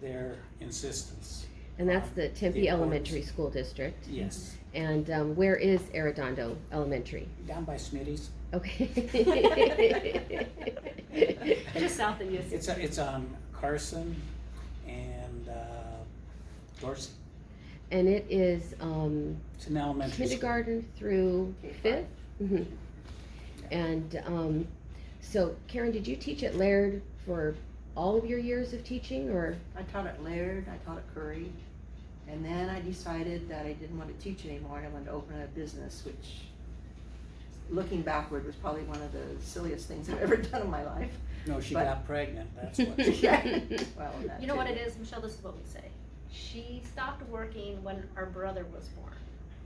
their insistence. And that's the Tempe the Elementary importance. School District. Yes, And where is Arredondo Elementary? down by Smitty's. Okay. Just south of you. It's on Carson and Dorsey. And it is It's an elementary school. kindergarten through K-5. 5th? Mhm. And so Karen, did you teach at Laird for all of your years of teaching, or? I taught at Laird, I taught at Curry, and then I decided that I didn't want to teach anymore. I wanted to open a business, which, looking backward, was probably one of the silliest things I've ever done in my life. No, she But- got pregnant, that's what. Yeah. Well, that You know too. what it is, Michelle? This is what we say. She stopped working when our brother was born.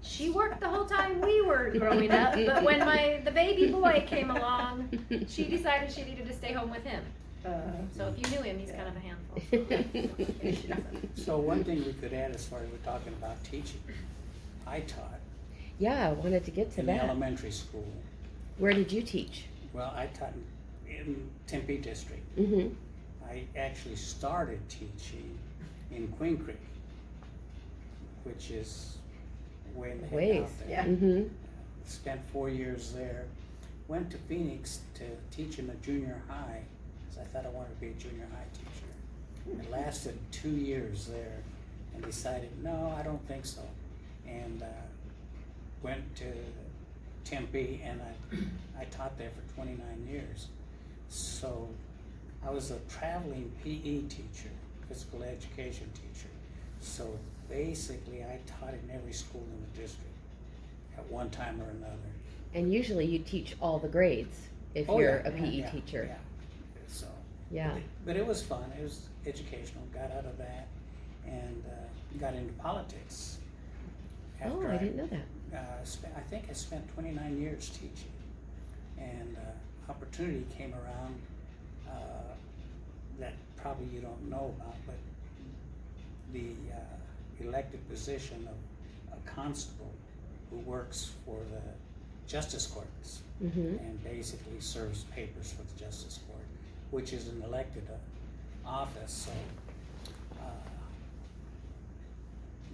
She worked the whole time we were growing up, but when the baby boy came along, she decided she needed to stay home with him. So if you knew him, he's kind of a handful. So one thing we could add as far as we're talking about teaching, I taught Yeah, I wanted to get to in that. elementary school. Where did you teach? Well, I taught in Tempe District. Mm-hmm. I actually started teaching in Queen Creek, which is way in the heck Ways. out there. Yeah. Mm-hmm. Spent 4 years there. Went to Phoenix to teach in a junior high, because I thought I wanted to be a junior high teacher. I lasted 2 years there and decided, no, I don't think so. And went to Tempe, and I taught there for 29 years. So I was a traveling PE teacher, physical education teacher. So basically I taught in every school in the district at one time or another. And usually you teach all the grades if Oh, you're yeah, a PE yeah, teacher. Yeah. So, Yeah. but it was fun. It was educational. Got out of that and got into politics. Oh, I didn't know that. I think I spent 29 years teaching, and opportunity came around that probably you don't know about, but the elected position of a constable who works for the Justice Corpus Mm-hmm. and basically serves papers for the Justice Court, which is an elected office. So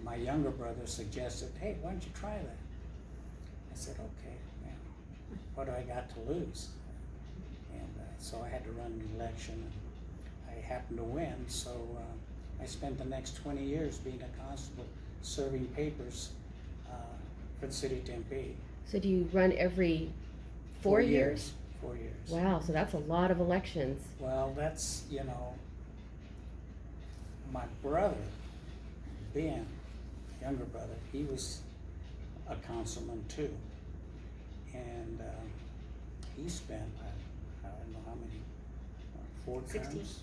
my younger brother suggested, hey, why don't you try that? I said, okay, man, what do I got to lose? And so I had to run an election, and I happened to win, so I spent the next 20 years being a constable serving papers for the city of Tempe. So do you run every 4 years? 4 years. Wow, so that's a lot of elections. Well, that's, my brother, Ben, younger brother, he was a councilman too. And he spent, I don't know how many, 4 16. terms?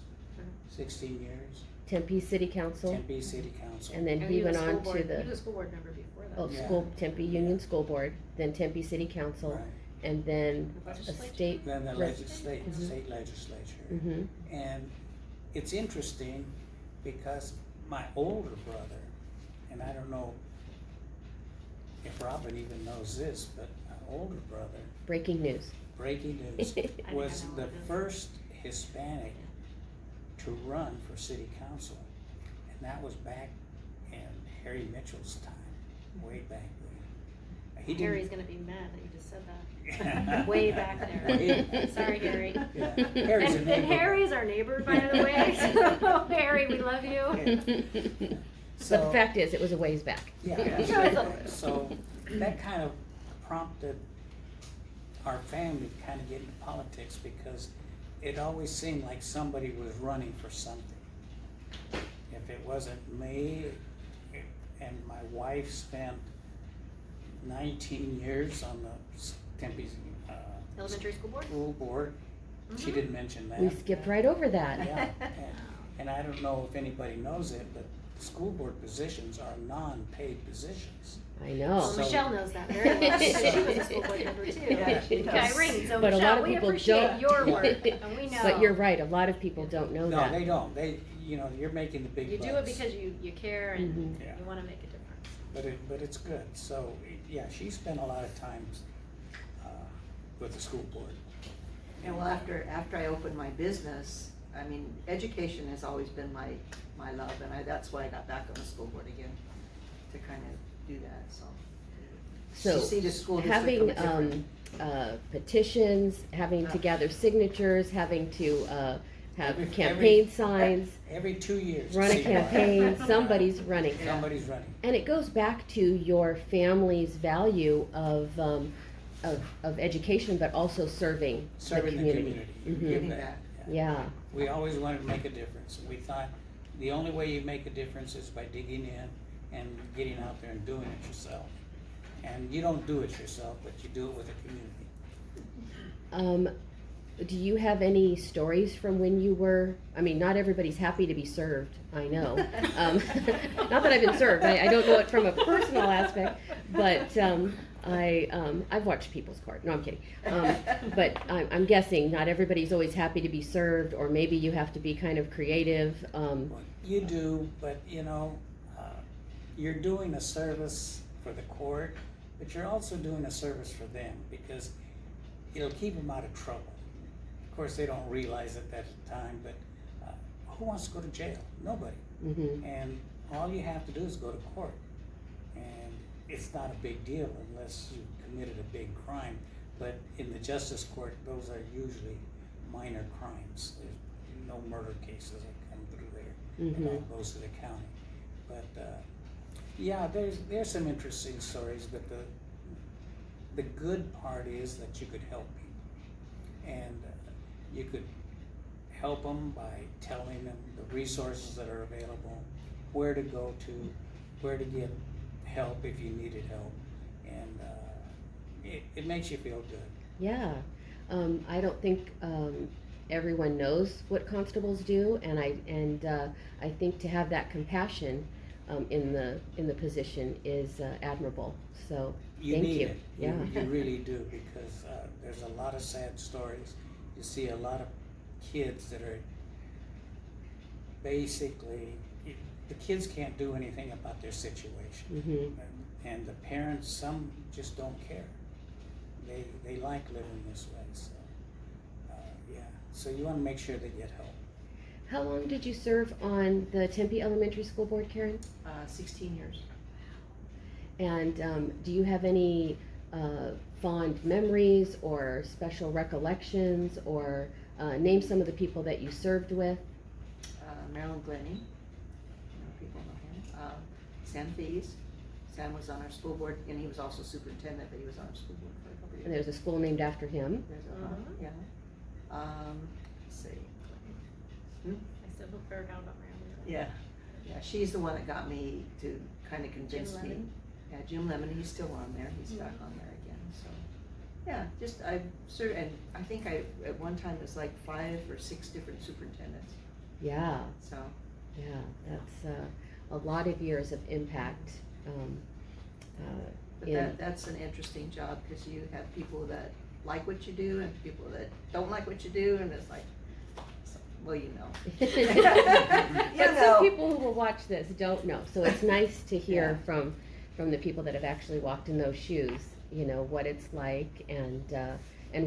16 years, Tempe City Council, Tempe City Council. and then And he you were went a school on board- to You the were a school board member before that. Yeah. school Tempe Union School Board, then Tempe City Council, Right. and then a Legislature? state. Then the Right. state legislature. Mm-hmm. And it's interesting because my older brother, and I don't know if Robin even knows this, but my older brother, Breaking news. breaking news, think I was know the what it is. first Hispanic to run for city council. And that was back in Harry Mitchell's time, way back then. He didn't- Harry's gonna be mad that you just said that. Way back there. Way back. Sorry, Harry. Yeah. Harry's a And neighbor. Harry's our neighbor, by the way, so Harry, we love you. But So- the fact is, it was a ways back. Yeah, so that kind of prompted our family to kind of get into politics because it always seemed like somebody was running for something. If it wasn't me, and my wife spent 19 years on the Tempe Elementary school board? school board. She Mhm. didn't mention that. We skipped right over that. Yeah, and I don't know if anybody knows it, but school board positions are non-paid positions. I know. Well, So- Michelle knows that very well, because she was a school board member too. Yeah, she Okay, does. Irene, so But a lot Michelle, of we people appreciate don't. your Yeah. work, and we know. But you're right, a lot of people don't know No, that. they don't. You're making the big You bucks. do it because you care and Mhm. Yeah. you wanna make a difference. But it's good. So, yeah, she spent a lot of times with the school board. And well, after I opened my business, I mean, education has always been my love, and that's why I got back on the school board again, to kind of do that, so. So, You see the school district from having, a different- petitions, having to Yeah. gather signatures, having to, have Every- campaign every- signs, Every 2 years. it run a seems like. campaign, somebody's running. Somebody's running. And it goes back to your family's value of education, but also serving the Serving the community. community. You Mhm. give Giving back. back. Yeah, We always wanted to make a difference. We thought the only way you make a difference is by digging in and getting out there and doing it yourself. And you don't do it yourself, but you do it with the community. do you have any stories from when you were, I mean, not everybody's happy to be served, I know. Not that I've been served, I don't know it from a personal aspect, but, I've watched People's Court. No, I'm kidding. But I'm guessing not everybody's always happy to be served, or maybe you have to be kind of creative. Well, you do, but you know, you're doing a service for the court, but you're also doing a service for them because it'll keep them out of trouble. Of course, they don't realize it at the time, but who wants to go to jail? Nobody. Mm-hmm. And all you have to do is go to court. And it's not a big deal unless you committed a big crime. But in the justice court, those are usually minor crimes. There's no murder cases that come through there. Mm-hmm. It all goes to the county. But yeah, there's some interesting stories, but the good part is that you could help people. And you could help them by telling them the resources that are available, where to go to, where to get help if you needed help, and it makes you feel good. Yeah, I don't think everyone knows what constables do, and I think to have that compassion in the position is admirable. So thank need you. it. Yeah, You really do, because there's a lot of sad stories. You see a lot of kids that are basically, the kids can't do anything about their situation. Mm-hmm. And the parents, some just don't care. They like living this way, so yeah. So you want to make sure they get help. How long did you serve on the Tempe Elementary School Board, Karen? 16 years. And do you have any fond memories or special recollections, or name some of the people that you served with? Marilyn Glennie, people know him. Sam Thies. Sam was on our school board, and he was also superintendent, but he was on our school board for a couple of And years. there's a school named after him. There's yeah. Let's see. I still feel fair count on my Yeah, she's the one that got me to kind of convince Jim me. Lemon. Yeah, Jim Lemon, he's still on there, he's back on there again, so. Yeah, just, and I think at one time it was like 5 or 6 different superintendents, Yeah, so. yeah, that's a lot of years of impact. But that's an interesting job, because you have people that like what you do and people that don't like what you do, and it's like, well, you know. But some people who will watch this don't know, so it's nice to hear from the people that have actually walked in those shoes, you know, what it's like, and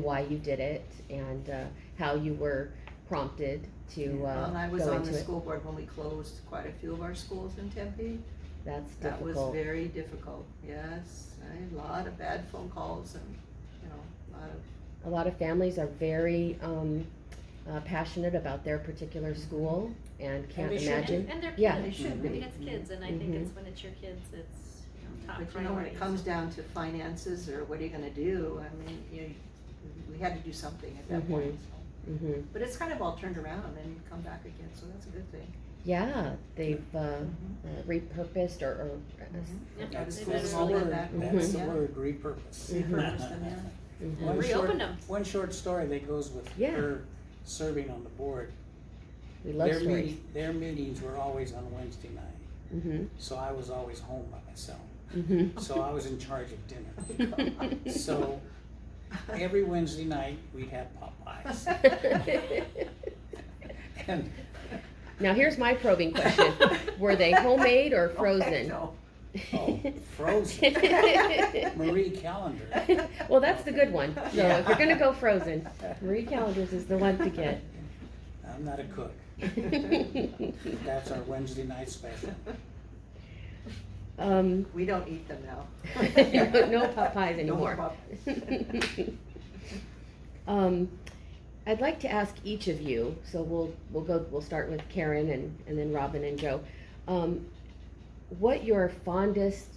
why you did it, and how you were prompted to Well, and I was go on into the it. school board when we closed quite a few of our schools in Tempe. That's That was difficult. very difficult, yes, a lot of bad phone calls and, you know, A lot of families are very passionate about their particular school and can't they should imagine. And they're kids. Yeah. They should be. I mean, it's kids, and I think Mhm. it's when it's your kids, it's, top But you know, when it priorities. comes down to finances or what are you gonna do, I mean, we had to do something at that Mhm. point, so. Hmm. But it's kind of all turned around and come back again, so that's a good thing. Yeah, they've repurposed or Yeah, That's they the better all word, in back. that's the Yeah. word, repurpose. Repurposed them, yeah. Mhm. One Reopen short- them. One short story that goes with Yeah. her serving on the board. We love Their stories. their meetings were always on Wednesday night, Mm-hmm. so I was always home by myself. Mm-hmm. So I was in charge of dinner. So every Wednesday night, we'd have Popeyes. And Now here's my probing question: were they homemade or frozen? No. oh, frozen. Marie Callender. Well, that's the good one. So Yeah. if you're gonna go frozen, Marie Callender's is the one to get. I'm not a cook. That's our Wednesday night special. We don't eat them now. No Popeyes No more anymore. Popeyes. I'd like to ask each of you, so we'll start with Karen and then Robin and Joe. What your fondest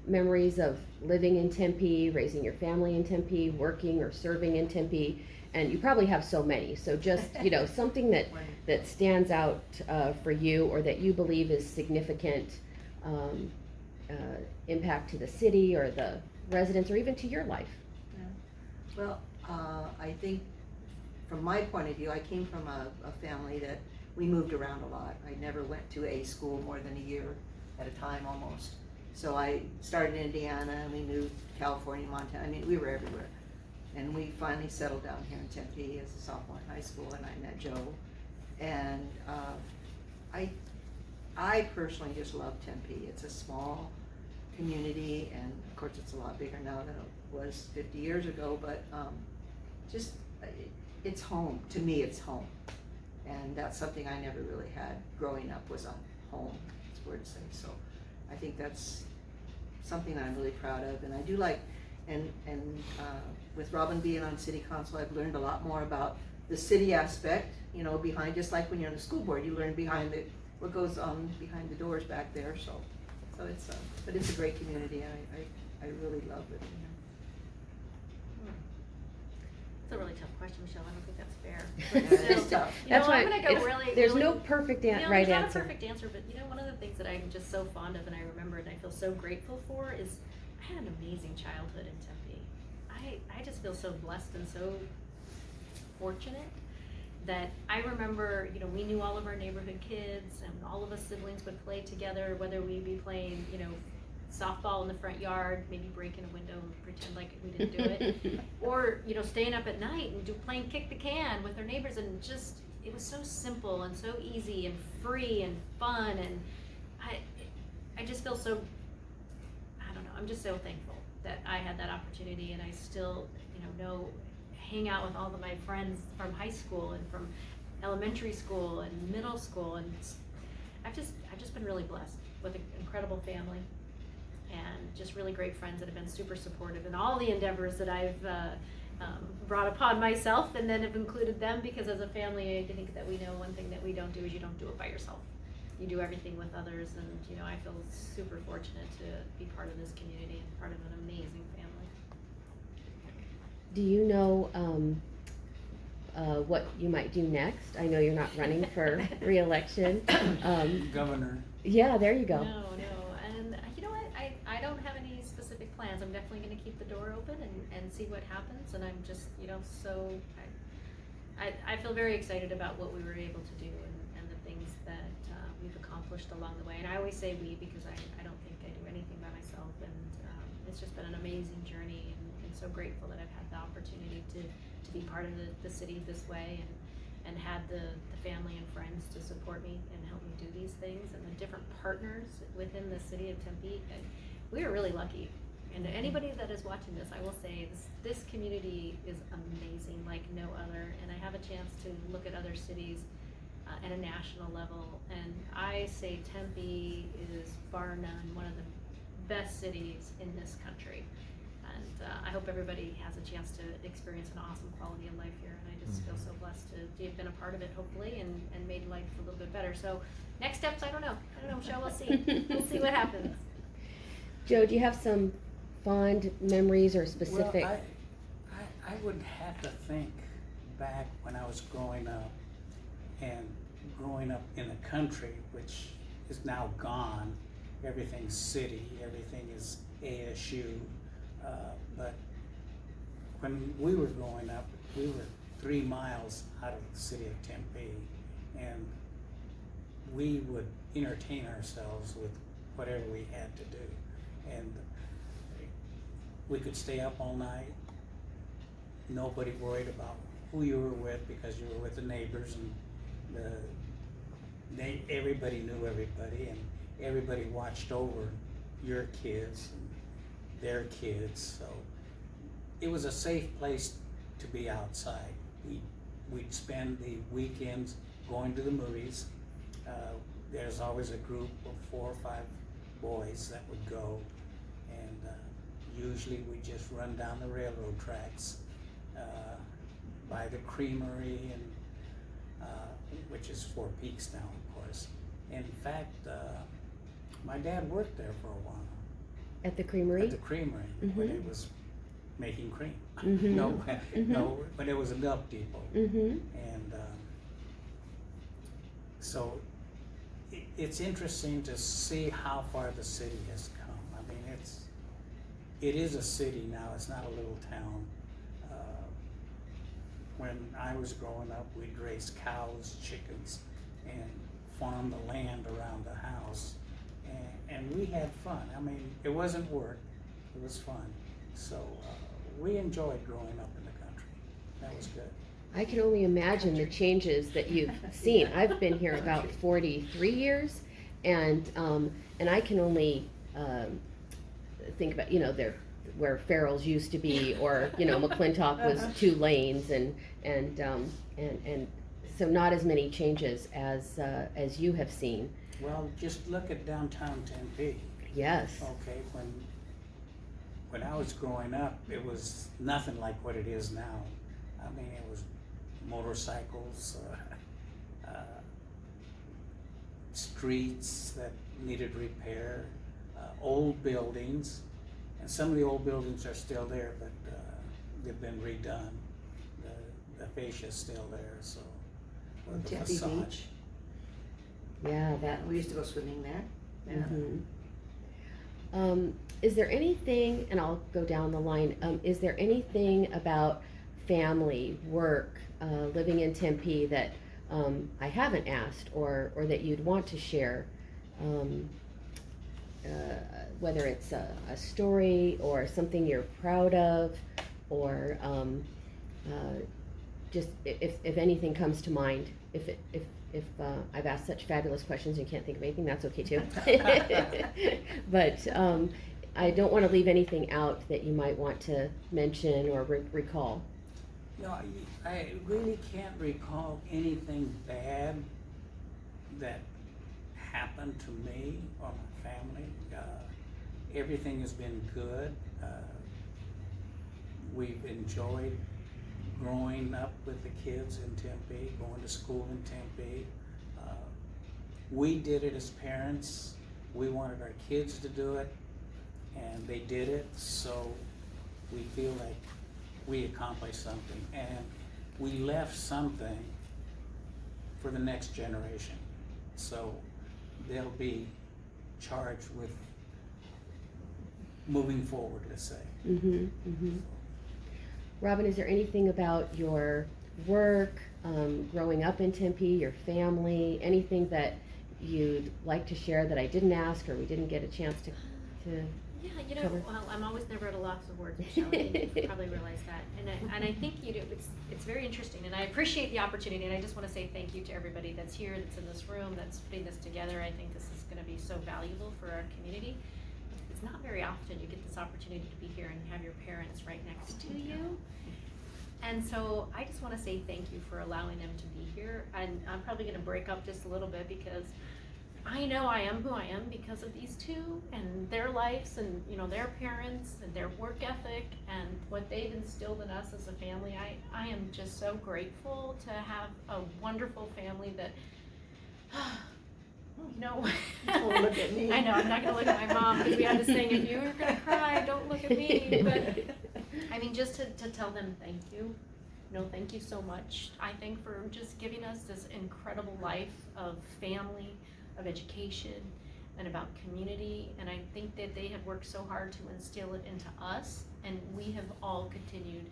memories of living in Tempe, raising your family in Tempe, working or serving in Tempe, and you probably have so many, so just, you know, something that stands out for you or that you believe is significant impact to the city or the residents or even to your life. Well, I think from my point of view, I came from a family that we moved around a lot. I never went to a school more than a year at a time almost. So I started in Indiana and we moved to California, Montana. I mean, we were everywhere. And we finally settled down here in Tempe as a sophomore in high school, and I met Joe. And I personally just love Tempe. It's a small community, and of course it's a lot bigger now than it was 50 years ago, but just it's home. To me, it's home. And that's something I never really had growing up, was a home, it's weird to say. So I think that's something that I'm really proud of. And I do like, and with Robin being on city council, I've learned a lot more about the city aspect, you know, behind, just like when you're on the school board, you learn behind what goes on behind the doors back there. So it's, but it's a great community, and I really love living here. It's a really tough question, Michelle. I don't think that's fair. Yeah, it is tough. You know, That's why I'm gonna go it's- really. there's really, no perfect you know, right there's not answer. a perfect answer, but you know, one of the things that I'm just so fond of, and I remember, and I feel so grateful for, is I had an amazing childhood in Tempe. I just feel so blessed and so fortunate that I remember, you know, we knew all of our neighborhood kids, and all of us siblings would play together, whether we be playing, you know, softball in the front yard, maybe breaking a window and pretend like we didn't do it, or, you know, staying up at night and playing kick the can with our neighbors, and just, it was so simple and so easy and free and fun, and I just feel so, I don't know, I'm just so thankful that I had that opportunity, and I still, you know, hang out with all of my friends from high school and from elementary school and middle school, and I've just been really blessed with an incredible family and just really great friends that have been super supportive in all the endeavors that I've brought upon myself, and then have included them, because as a family, I think that we know one thing that we don't do is you don't do it by yourself. You do everything with others, and you know, I feel super fortunate to be part of this community and part of an amazing family. Do you know what you might do next? I know you're not running for re-election. Governor. Yeah, there you go. No, and you know what? I don't have any specific plans. I'm definitely going to keep the door open and see what happens. And I'm just, you know, so I feel very excited about what we were able to do and the things that we've accomplished along the way. And I always say we, because I don't think I do anything by myself. And it's just been an amazing journey, and so grateful that I've had the opportunity to be part of the city this way, and had the family and friends to support me and help me do these things, and the different partners within the city of Tempe. And we are really lucky. And to anybody that is watching this, I will say this community is amazing, like no other. And I have a chance to look at other cities at a national level, and I say Tempe is bar none one of the best cities in this country. And I hope everybody has a chance to experience an awesome quality of life here. And I just feel so blessed to have been a part of it, hopefully, and made life a little bit better. So next steps, I don't know, Michelle, we'll see. We'll see what happens. Joe, do you have some fond memories or specific? Well, I would have to think back when I was growing up, and growing up in the country, which is now gone. Everything's city, everything is ASU. But when we were growing up, we were 3 miles out of the city of Tempe, and we would entertain ourselves with whatever we had to do. And we could stay up all night. Nobody worried about who you were with, because you were with the neighbors, and everybody knew everybody, and everybody watched over your kids and their kids. So it was a safe place to be outside. We'd spend the weekends going to the movies. There's always a group of 4 or 5 boys that would go, and usually we just run down the railroad tracks by the creamery, and which is 4 Peaks now, of course. In fact, my dad worked there for a while. At the creamery? At the creamery, when it was making cream. Mhm. No, when it was a milk depot. Mm-hmm. And so it's interesting to see how far the city has come. I mean, it is a city now, it's not a little town. When I was growing up, we'd raise cows, chickens, and farm the land around the house. and we had fun. I mean, it wasn't work, it was fun. So we enjoyed growing up in the country. That was good. I can only imagine the changes that you've seen. I've been here about 43 years, and I can only think about, you know, where Farrell's used to be, or, you know, McClintock was 2 lanes, and so not as many changes as you have seen. Well, just look at downtown Tempe. Yes. Okay, when I was growing up, it was nothing like what it is now. I mean, it was motorcycles, streets that needed repair, old buildings, and some of the old buildings are still there, but they've been redone. The fascia's still there, so. or the Tempe facade. Beach. Yeah, that. We used to go swimming there. Yeah. Is there anything, and I'll go down the line, is there anything about family, work, living in Tempe that I haven't asked, or that you'd want to share? Whether it's a story or something you're proud of, or just if anything comes to mind. If I've asked such fabulous questions and you can't think of anything, that's okay too. But I don't want to leave anything out that you might want to mention or recall. No, I really can't recall anything bad that happened to me or my family. Everything has been good. We've enjoyed growing up with the kids in Tempe, going to school in Tempe. We did it as parents. We wanted our kids to do it, and they did it, so we feel like we accomplished something, and we left something for the next generation. So they'll be charged with moving forward, let's say. Robin, is there anything about your work, growing up in Tempe, your family, anything that you'd like to share that I didn't ask or we didn't get a chance to Yeah, you know, cover? well, I'm always never at a loss of words, Michelle. You probably realize that, and I think you do. It's very interesting, and I appreciate the opportunity. And I just want to say thank you to everybody that's here, that's in this room, that's putting this together. I think this is going to be so valuable for our community. It's not very often you get this opportunity to be here and have your parents right next to you. And so I just want to say thank you for allowing them to be here. And I'm probably going to break up just a little bit because I know I am who I am because of these two and their lives and, you know, their parents and their work ethic and what they've instilled in us as a family. I am just so grateful to have a wonderful family that, you know. Don't look at me. I know, I'm not going to look at my mom because we had to sing, if you're going to cry, don't look at me. But I mean, just to tell them thank you. You know, thank you so much. I think for just giving us this incredible life of family, of education, and about community. And I think that they have worked so hard to instill it into us, and we have all continued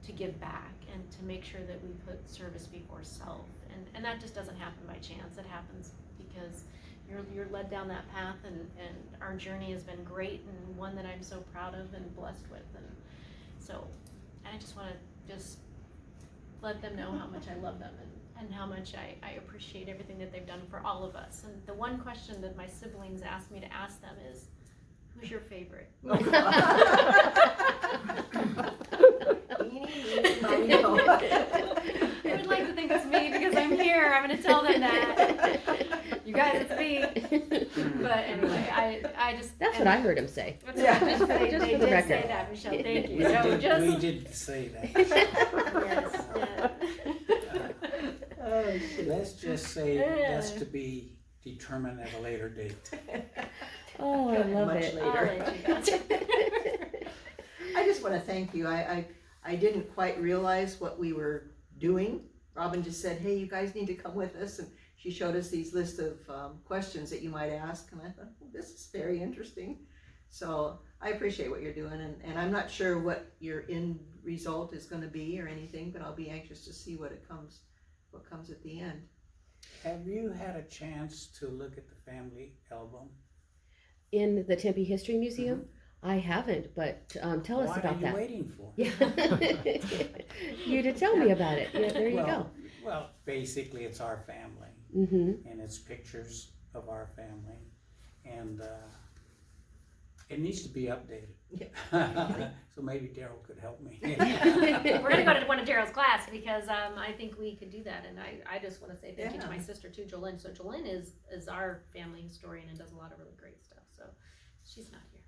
to give back and to make sure that we put service before self. And that just doesn't happen by chance. It happens because you're led down that path, and our journey has been great and one that I'm so proud of and blessed with. And so I just want to just let them know how much I love them and how much I appreciate everything that they've done for all of us. And the one question that my siblings asked me to ask them is, who's your favorite? I would like to think it's me because I'm here. I'm going to tell them that. You guys, it's me. But anyway, I just... That's what I heard him say. Yeah. Just for They the did record. say that, Michelle. Thank you. We So just... we did say that. Yes, yeah. Oh, shit. Let's just say that's to be determined at a later date. Oh, I love Much it. I'll later. let you guys. I just want to thank you. I didn't quite realize what we were doing. Robin just said, hey, you guys need to come with us. And she showed us these list of questions that you might ask. And I thought, oh, this is very interesting. So I appreciate what you're doing. And I'm not sure what your end result is going to be or anything, but I'll be anxious to see what comes at the end. Have you had a chance to look at the family album? in the Tempe History Museum? I haven't, but tell us about that. What are you waiting for? Yeah. You to tell me about it. Yeah, there you go. Well, basically, it's our family, Mm-hmm. and it's pictures of our family, and it needs to be updated. Yeah. So maybe Daryl could help me. We're gonna go to one of Daryl's class because I think we could do that, and I just want to say thank you to Yeah. my sister too, Jolene. So Jolene is our family historian and does a lot of really great stuff. So she's not here.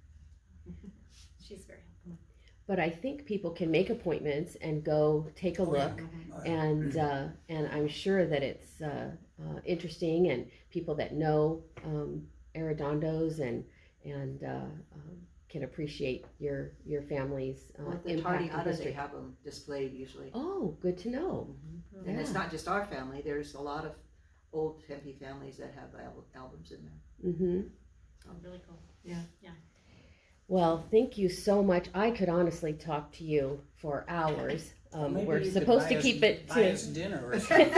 She's very helpful. But I think people can make appointments and go take a look, and I'm sure that it's interesting, and people that know Arredondos and can appreciate your family's Well, at the impact Tardy and Hut, they history. have them displayed usually. Oh, good to know. And it's Yeah. not just our family, there's a lot of old Tempe families that have albums in there. Mm-hmm. Oh, really cool. Well, thank you so much. I could honestly talk to you for hours. Maybe We're you could supposed buy to us- keep it buy to. us dinner or something.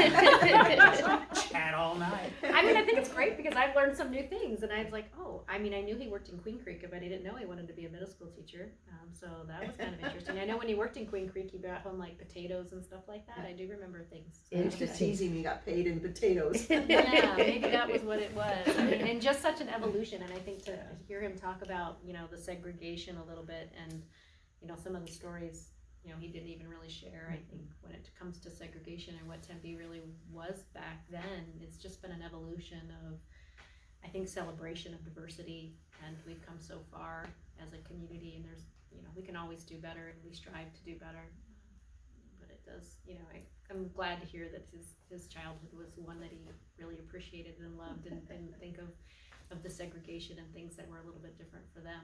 Chat all night. I mean, I think it's great because I've learned some new things, and I was like, oh, I mean, I knew he worked in Queen Creek, but I didn't know he wanted to be a middle school teacher. So that was kind of interesting. I know when he worked in Queen Creek, he brought home like potatoes and stuff like that. I do remember things. I used to tease him, he got paid in potatoes. Yeah, maybe that was what it was. I mean, and just such an evolution. And I think to hear him talk about, the segregation a little bit and, some of the stories, he didn't even really share. I think when it comes to segregation and what Tempe really was back then, it's just been an evolution of, I think, celebration of diversity. And we've come so far as a community, and there's, we can always do better, and we strive to do better. But it does, I'm glad to hear that his childhood was one that he really appreciated and loved, and think of the segregation and things that were a little bit different for them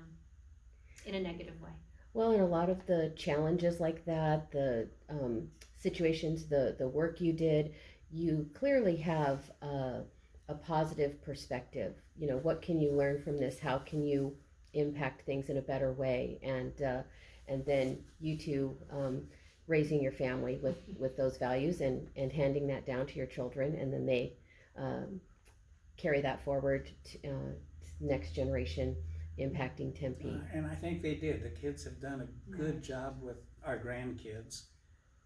in a negative way. Well, and a lot of the challenges like that, the situations, the work you did, you clearly have a positive perspective. What can you learn from this? How can you impact things in a better way? And then you two raising your family with those values and handing that down to your children, and then they carry that forward to next generation, impacting Tempe. And I think they did. The kids have done a good job with our grandkids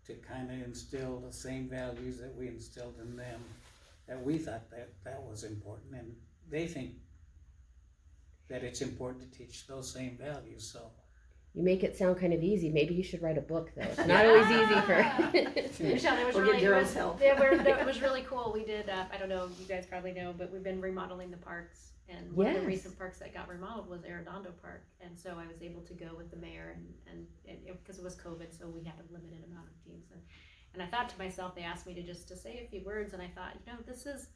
to kind of instill the same values that we instilled in them, that we thought that was important, and they think that it's important to teach those same values. So You make it sound kind of easy. Maybe you should write a book, though. It's not always easy for. Michelle, it was We'll really get Daryl's help. it was really cool. We did. I don't know. You guys probably know, but we've been remodeling the parks. And one of the Yes. recent parks that got remodeled was Arredondo Park, and so I was able to go with the mayor, and because it was COVID, so we had a limited amount of teams, and I thought to myself, they asked me to say a few words, and I thought, this is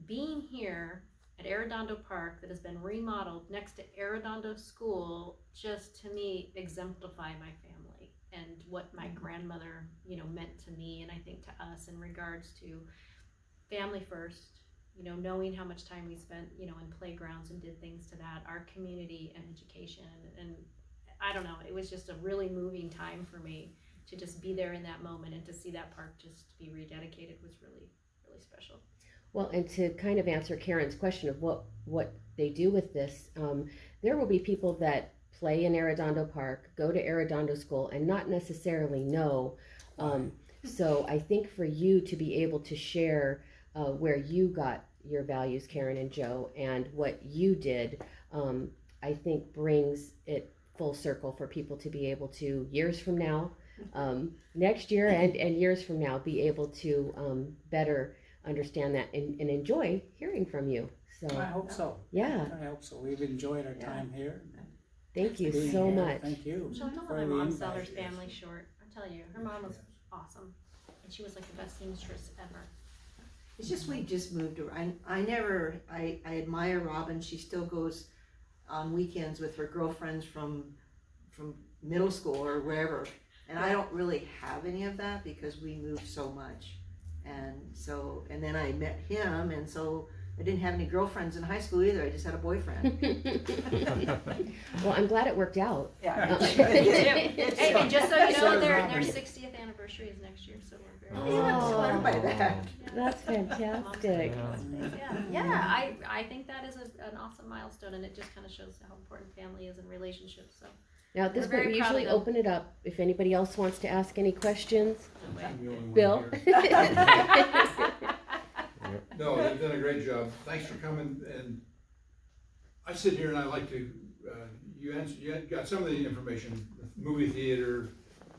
being here at Arredondo Park that has been remodeled next to Arredondo School, just to me exemplify my family and what my grandmother, meant to me, and I think to us in regards to family first. Knowing how much time we spent, in playgrounds and did things to that, our community and education, and I don't know, it was just a really moving time for me to just be there in that moment and to see that park just be rededicated was really, really special. Well, and to kind of answer Karen's question of what they do with this, there will be people that play in Arredondo Park, go to Arredondo School, and not necessarily know. So I think for you to be able to share where you got your values, Karen and Joe, and what you did, I think brings it full circle for people to be able to, years from now, next year and years from now, be able to better understand that and enjoy hearing from you. So I hope so. yeah, I hope so. We've enjoyed our time here. thank you Being so here. much. Thank you. Michelle, don't for let my the mom invite. sell her family short. I tell you, her mom was awesome, and she was like the best seamstress ever. It's just we just moved around. I admire Robin. She still goes on weekends with her girlfriends from middle school or wherever. And I don't really have any of that because we moved so much. And then I met him, and so I didn't have any girlfriends in high school either. I just had a boyfriend. Well, I'm glad it worked out. Yeah. Hey, and just so you So know, is their Robin. 60th anniversary is next year, so we're very Oh, I'm flattered by that. That's fantastic. Yeah, I think that is an awesome milestone, and it just kind of shows how important family is and relationships, so. Now, at this We're point, very we proud of usually them. open it up if anybody else wants to ask any questions. I'm the only one Bill? here. No, they've done a great job. Thanks for coming, and I sit here and I like to, you got some of the information, the movie theater,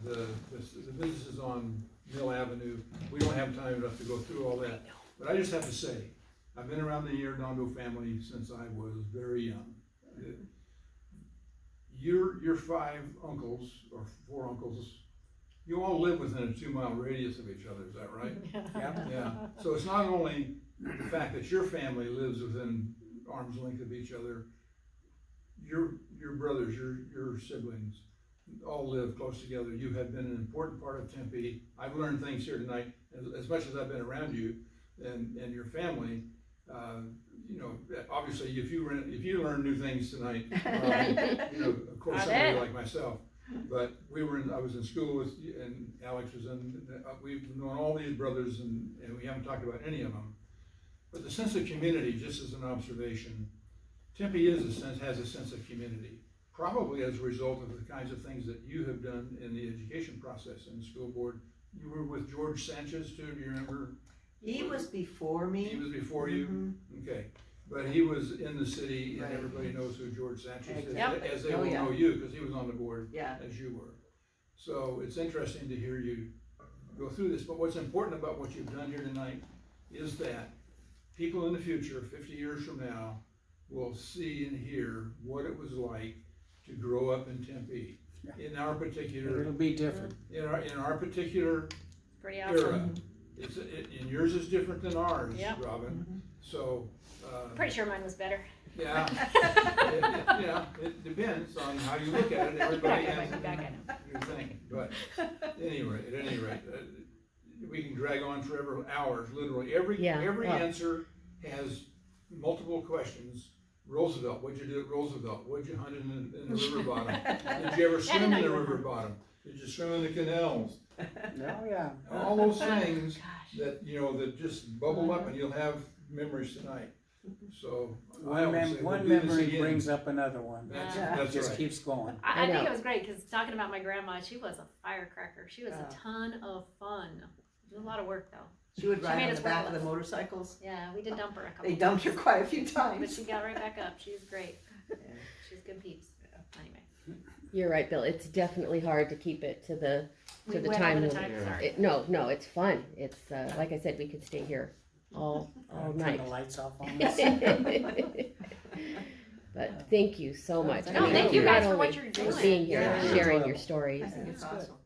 the businesses on Mill Avenue. We don't have time enough to go through all that, but I just have to say, I've been around the Arredondo family since I was very young. Your 5 uncles, or 4 uncles, you all live within a 2-mile radius of each other, is that right? Yeah, so it's not only the fact that your family lives within arm's length of each other, your brothers, your siblings, all live close together. You have been an important part of Tempe. I've learned things here tonight, as much as I've been around you and your family. You know, obviously, if you learn new things tonight, you know, of course, somebody like myself. But I was in school with, and Alex was in, we've known all these brothers, and we haven't talked about any of them. But the sense of community, just as an observation, Tempe has a sense of community, probably as a result of the kinds of things that you have done in the education process in the school board. You were with George Sanchez too, do you remember? He was before me. He was before you? Mhm. Okay. But he was in the city, and Right. everybody knows who George Sanchez is, Yep. as they Oh, will yeah. know you, because he was on the board Yeah. as you were. So it's interesting to hear you go through this, but what's important about what you've done here tonight is that people in the future, 50 years from now, will see and hear what it was like to grow up in Tempe. In our particular, It'll be different. in our particular Pretty era. awesome. And yours is different than ours, Yep. Robin. So, Pretty sure mine was better. yeah, it depends on how you look at it. Everybody has your thing. But at any rate, we can drag on forever, hours, literally. Every answer has multiple questions. Roosevelt, what'd you do at Roosevelt? What'd you hunt in the river bottom? Did you ever swim in the river bottom? Did you swim in the canals? Oh, yeah. All those things that, that just bubble up, and you'll have memories tonight. So I always say, One we'll do this memory again. brings up another one. That's Just right. keeps going. I think know. it was great, because talking about my grandma, she was a firecracker. She was a ton of fun. It was a lot of work, though. She would She ride made on us the work back a of the lot. motorcycles. Yeah, we did dump her a couple They times. dumped her quite a few But times. she got right back up. She's great. She's good peeps. Anyway. You're right, Bill. It's definitely hard to keep it to the We went time over the limit. time, sorry. No, it's fun. It's like I said, we could stay here all Turn night. the lights off on us. But thank you so much. No, thank you guys for what you're for doing. being here and Yeah. sharing your stories. I think it's That's good. awesome.